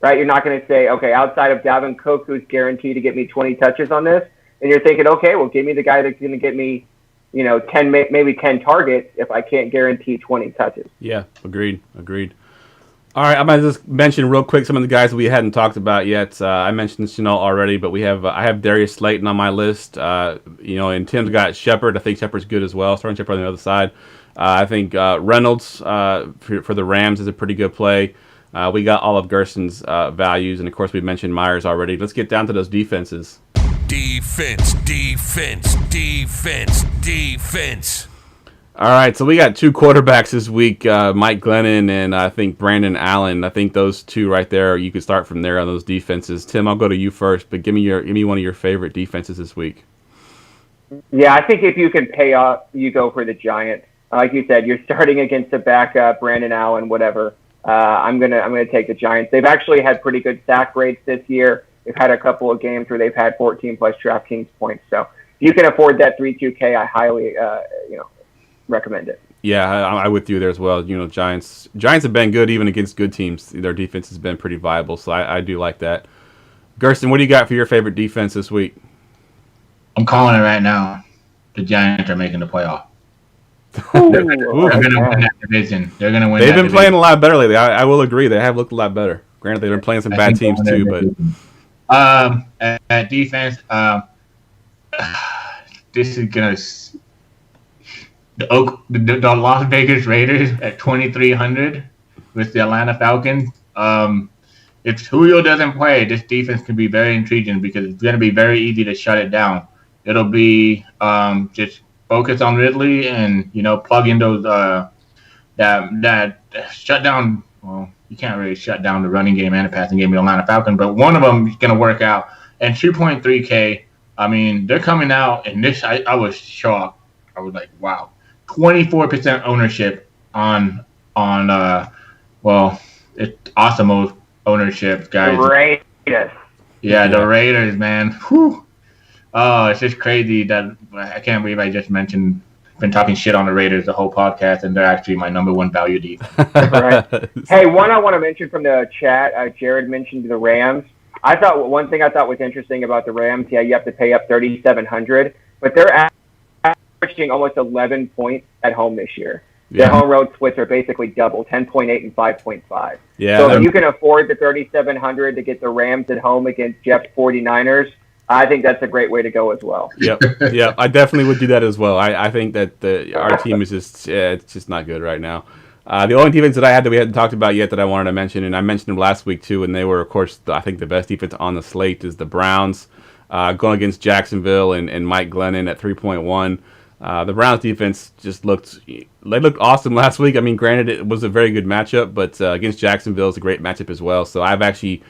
right? You're not going to say, okay, outside of Dalvin Cook, who's guaranteed to get me 20 touches on this, and you're thinking, okay, well, give me the guy that's going to get me, 10, maybe 10 targets if I can't guarantee 20 touches. Yeah, agreed. All right, I'm going to just mention real quick some of the guys we hadn't talked about yet. I mentioned Chanel already, but I have Darius Slayton on my list. And Tim's got Shepard. I think Shepard's good as well. Starting Shepard on the other side. I think Reynolds for the Rams is a pretty good play. We got all of Gerson's values, and of course we mentioned Myers already. Let's get down to those defenses. Defense. All right, so we got 2 quarterbacks this week, Mike Glennon and I think Brandon Allen. I think those 2 right there, you could start from there on those defenses. Tim, I'll go to you first, but give me one of your favorite defenses this week. Yeah, I think if you can pay off, you go for the Giants. Like you said, you're starting against a backup, Brandon Allen, whatever. I'm gonna take the Giants. They've actually had pretty good sack rates this year. They've had a couple of games where they've had 14+ DraftKings points. So if you can afford that 3-2K, I highly recommend it. Yeah, I'm with you there as well. Giants have been good even against good teams. Their defense has been pretty viable, so I do like that. Gerson, what do you got for your favorite defense this week? I'm calling it right now. The Giants are making the playoff. They're going to win that division. They're going to win. They've been playing a lot better lately. I will agree. They have looked a lot better. Granted, they've been playing some bad teams too, but at defense, this is gonna. The Las Vegas Raiders at 2,300 with the Atlanta Falcons. If Julio doesn't play, this defense can be very intriguing because it's going to be very easy to shut it down. It'll be just focus on Ridley and plug in those that shut down. Well, you can't really shut down the running game and the passing game of the Atlanta Falcons, but one of them is going to work out. And 2.3K. I mean, they're coming out, and this I was shocked. I was like, wow. 24% ownership on it's awesome ownership, guys. The Raiders. Yeah, the Raiders, man. Whew. Oh, it's just crazy that I can't believe I just been talking shit on the Raiders the whole podcast, and they're actually my number 1 value defense. Right. Hey, one I want to mention from the chat, Jared mentioned the Rams. One thing I thought was interesting about the Rams, you have to pay up $3,700, but they're averaging almost 11 points at home this year. Their home road splits are basically double, 10.8 and 5.5. Yeah. So if you can afford the $3,700 to get the Rams at home against Jeff's 49ers, I think that's a great way to go as well. Yep. I definitely would do that as well. I think that our team is it's just not good right now. The only defense that I had that we hadn't talked about yet that I wanted to mention, and I mentioned them last week too, and they were, of course, I think the best defense on the slate is the Browns, going against Jacksonville and Mike Glennon at 3.1. The Browns defense just looked awesome last week. I mean, granted, it was a very good matchup, but against Jacksonville is a great matchup as well. So I've actually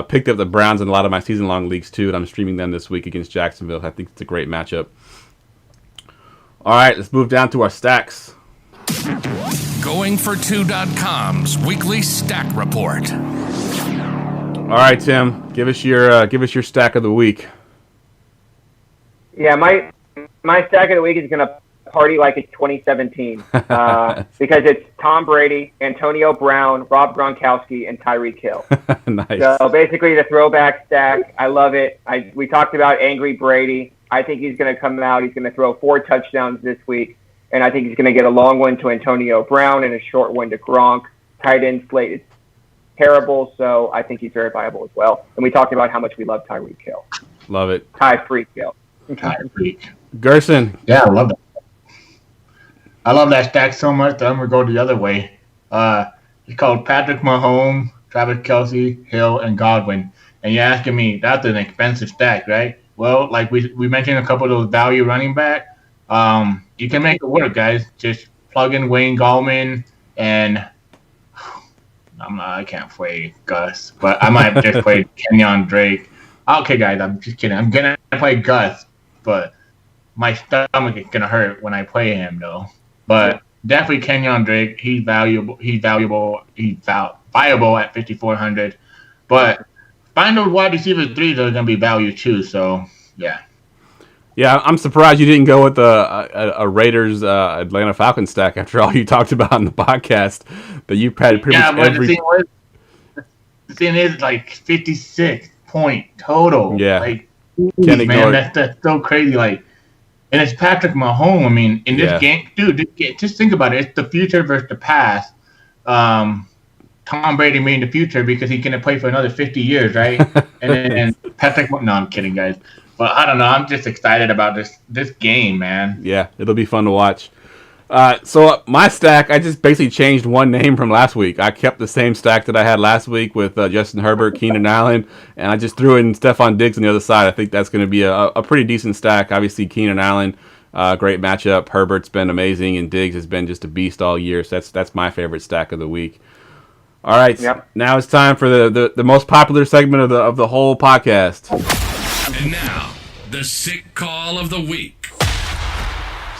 picked up the Browns in a lot of my season-long leagues too, and I'm streaming them this week against Jacksonville. I think it's a great matchup. All right, let's move down to our stacks. Going for 2.com's weekly stack report. All right, Tim, give us your stack of the week. Yeah, my stack of the week is going to party like it's 2017 because it's Tom Brady, Antonio Brown, Rob Gronkowski, and Tyreek Hill. Nice. So basically the throwback stack. I love it. We talked about Angry Brady. I think he's going to come out. He's going to throw 4 touchdowns this week, and I think he's going to get a long one to Antonio Brown and a short one to Gronk. Tight end slate is terrible, so I think he's very viable as well. And we talked about how much we love Tyreek Hill. Love it. Tyreek Hill. Tyreek. Gerson. Yeah, I love that. I love that stack so much that I'm going to go the other way. It's called Patrick Mahomes, Travis Kelce, Hill, and Godwin. And you're asking me, that's an expensive stack, right? Well, like we mentioned a couple of those value running back. You can make it work, guys. Just plug in Wayne Gallman, and I can't play Gus, but I might just play Kenyon Drake. Okay, guys, I'm just kidding. I'm going to play Gus, but my stomach is going to hurt when I play him, though. But definitely Kenyon Drake. He's valuable. He's viable at 5,400. But find those wide receiver 3s that are going to be value too. So yeah. Yeah, I'm surprised you didn't go with a Raiders Atlanta Falcons stack after all you talked about in the podcast. That you had pretty much every. The thing is like 56 point total. Yeah. Like, Can't ignore man, that's so crazy. Like. And it's Patrick Mahomes. I mean, in this game, dude, just think about it. It's the future versus the past. Tom Brady made the future because he's going to play for another 50 years, right? and Patrick, no, I'm kidding, guys. But I don't know. I'm just excited about this game, man. Yeah, it'll be fun to watch. So my stack, I just basically changed one name from last week. I kept the same stack that I had last week with Justin Herbert, Keenan Allen, and I just threw in Stefan Diggs on the other side. I think that's going to be a pretty decent stack. Obviously, Keenan Allen, great matchup. Herbert's been amazing, and Diggs has been just a beast all year. So that's my favorite stack of the week. All right, Now it's time for the most popular segment of the whole podcast. And now, the sick call of the week.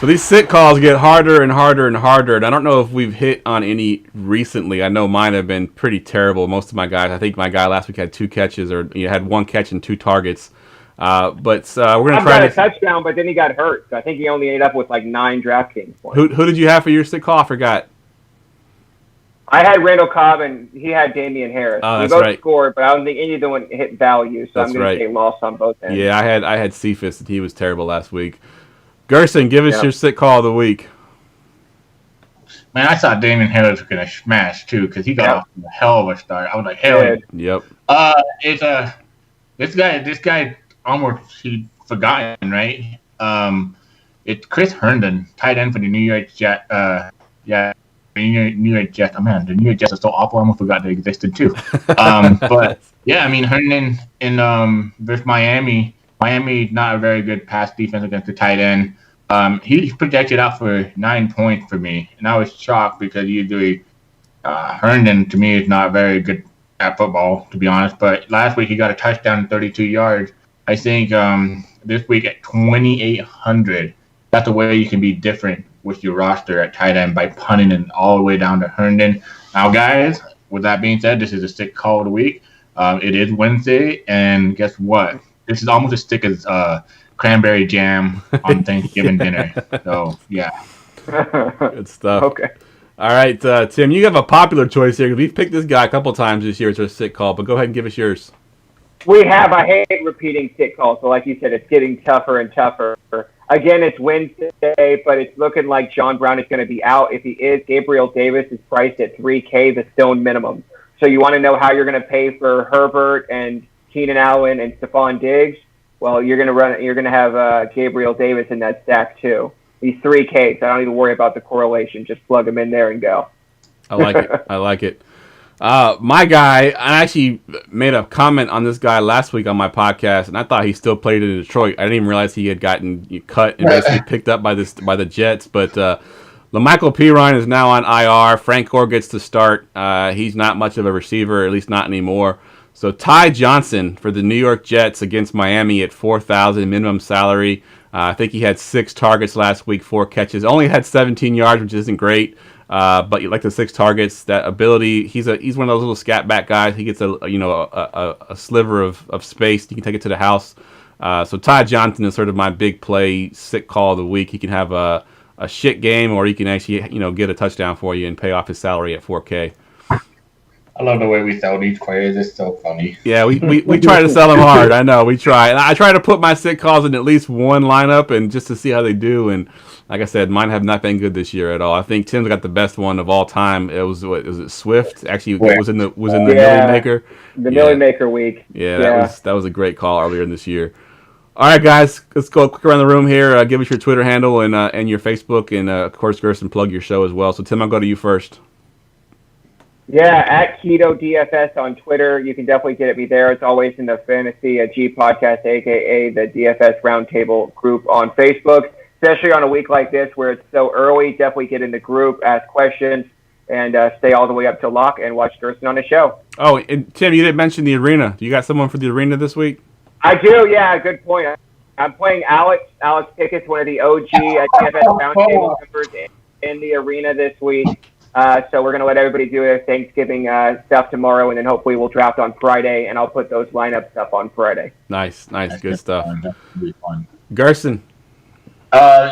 So these sit calls get harder and harder and harder, and I don't know if we've hit on any recently. I know mine have been pretty terrible. Most of my guys, I think my guy last week had 2 catches, or had 1 catch and 2 targets. But we're gonna try a touchdown, but then he got hurt. So I think he only ended up with like 9 DraftKings points. Who did you have for your sit call? I forgot. I had Randall Cobb, and he had Damian Harris. Oh, we that's both right. scored, but I don't think any of them hit value, so I'm going to say loss on both ends. Yeah, I had Cephas, and he was terrible last week. Gerson, give us your sit call of the week. Man, I thought Damian Harris was gonna smash too because he got off to a hell of a start. I was like, hell. Yep. It's this guy almost he forgotten, right? It's Chris Herndon, tight end for the New York Jets. New York Jets. Oh man, the New York Jets are so awful. I almost forgot they existed too. But yeah, I mean Herndon in versus Miami. Miami not a very good pass defense against the tight end. He's projected out for 9 points for me, and I was shocked because usually Herndon to me is not very good at football, to be honest. But last week he got a touchdown and 32 yards. I think this week at 2,800, that's the way you can be different with your roster at tight end by punting it all the way down to Herndon. Now, guys, with that being said, this is a sick call of the week. It is Wednesday, and guess what? This is almost as thick as cranberry jam on Thanksgiving dinner. So, yeah. Good stuff. Okay. All right, Tim, you have a popular choice here. We've picked this guy a couple times this year. It's a sick call, but go ahead and give us yours. I hate repeating sick calls. So like you said, it's getting tougher and tougher. Again, it's Wednesday, but it's looking like John Brown is going to be out. If he is, Gabriel Davis is priced at $3K, the stone minimum. So you want to know how you're going to pay for Herbert and Keenan Allen and Stefan Diggs? Well, you're going to have Gabriel Davis in that stack too. He's $3K, so I don't even worry about the correlation. Just plug him in there and go. I like it. I like it. My guy, I actually made a comment on this guy last week on my podcast, and I thought he still played in Detroit. I didn't even realize he had gotten cut and basically picked up by the Jets. But LaMichael Pirine is now on IR. Frank Gore gets to start. He's not much of a receiver, at least not anymore. So Ty Johnson for the New York Jets against Miami at $4,000 minimum salary. I think he had 6 targets last week, 4 catches. Only had 17 yards, which isn't great. But you like the 6 targets, that ability. He's one of those little scat back guys. He gets a sliver of space. You can take it to the house. So Ty Johnson is sort of my big play sick call of the week. He can have a shit game, or he can actually get a touchdown for you and pay off his salary at $4K. I love the way we sell these players. It's so funny. Yeah, we try to sell them hard. I know we try. And I try to put my sick calls in at least one lineup, and just to see how they do. And like I said, mine have not been good this year at all. I think Tim's got the best one of all time. It was it Swift? Actually, it was in the Millie Maker. The Millie Maker week. Yeah, that was a great call earlier in this year. All right, guys, let's go quick around the room here. Give us your Twitter handle and your Facebook, and of course, Gerson, plug your show as well. So Tim, I'll go to you first. Yeah, at Keto DFS on Twitter. You can definitely get at me there. It's always in the Fantasy G podcast, a.k.a. the DFS Roundtable group on Facebook. Especially on a week like this where it's so early, definitely get in the group, ask questions, and stay all the way up to lock and watch Gerson on the show. Oh, and Tim, you didn't mention the arena. You got someone for the arena this week? I do, yeah, good point. I'm playing Alex Pickett's, one of the OG DFS Roundtable members in the arena this week. So we're going to let everybody do their Thanksgiving stuff tomorrow, and then hopefully we'll draft on Friday, and I'll put those lineups up on Friday. Nice, good stuff. That'll be fun. Gerson.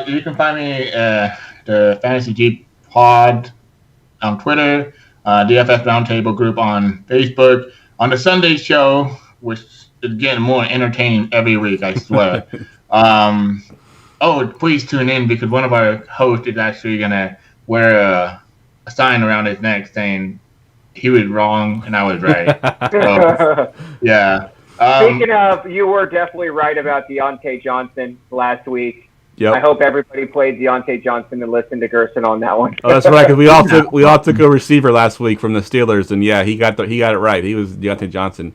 You can find me the Fantasy G Pod on Twitter, DFS Roundtable group on Facebook, on the Sunday show, which is getting more entertaining every week, I swear. Please tune in, because one of our hosts is actually going to wear a sign around his neck saying he was wrong and I was right. So, yeah. Speaking of, you were definitely right about Deontay Johnson last week. Yep. I hope everybody played Deontay Johnson and listened to Gerson on that one. Oh, that's right, because we all took a receiver last week from the Steelers, and yeah, he got it right. He was Deontay Johnson.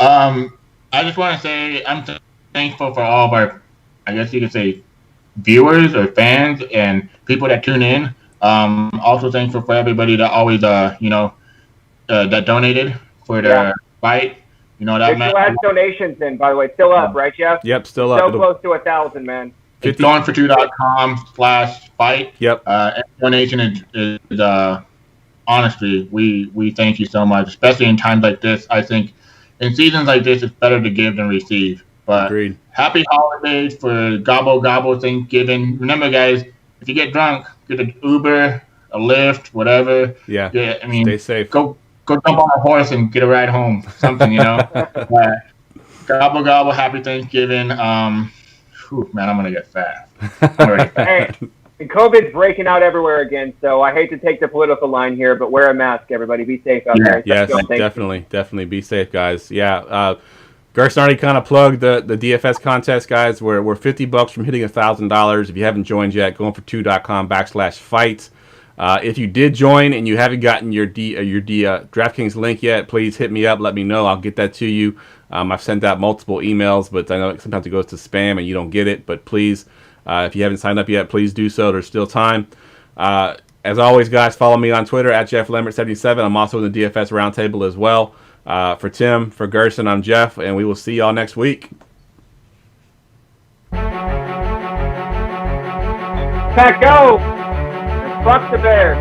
I just want to say I'm thankful for all of our, I guess you could say, viewers or fans and people that tune in. Also thankful for everybody that always that donated for the fight. That still has donations in, by the way. Still up, right, Jeff? Yep, still up. So close to 1,000, man. It's goingfor2.com/fight. Yep. Donation is honestly, we thank you so much, especially in times like this. I think in seasons like this, it's better to give than receive. But Agreed. Happy holidays for Gobble Gobble Thanksgiving. Remember, guys, if you get drunk, get an Uber, a Lyft, whatever. Yeah. Stay safe. Go jump on a horse and get a ride home. Something, Gobble Gobble, happy Thanksgiving. Man, I'm gonna get fat. Hey, COVID's breaking out everywhere again, so I hate to take the political line here, but wear a mask, everybody. Be safe out there. Yes, definitely. Be safe, guys. Yeah. Gerson already kind of plugged the DFS contest, guys. We're $50 from hitting $1,000. If you haven't joined yet, goingfor2.com/fight. If you did join and you haven't gotten your DraftKings link yet, please hit me up. Let me know. I'll get that to you. I've sent out multiple emails, but I know sometimes it goes to spam and you don't get it. But please, if you haven't signed up yet, please do so. There's still time. As always, guys, follow me on Twitter at JeffLambert77. I'm also in the DFS Roundtable as well. For Tim, for Gerson, I'm Jeff, and we will see y'all next week. Pack, go! Fuck the Bears.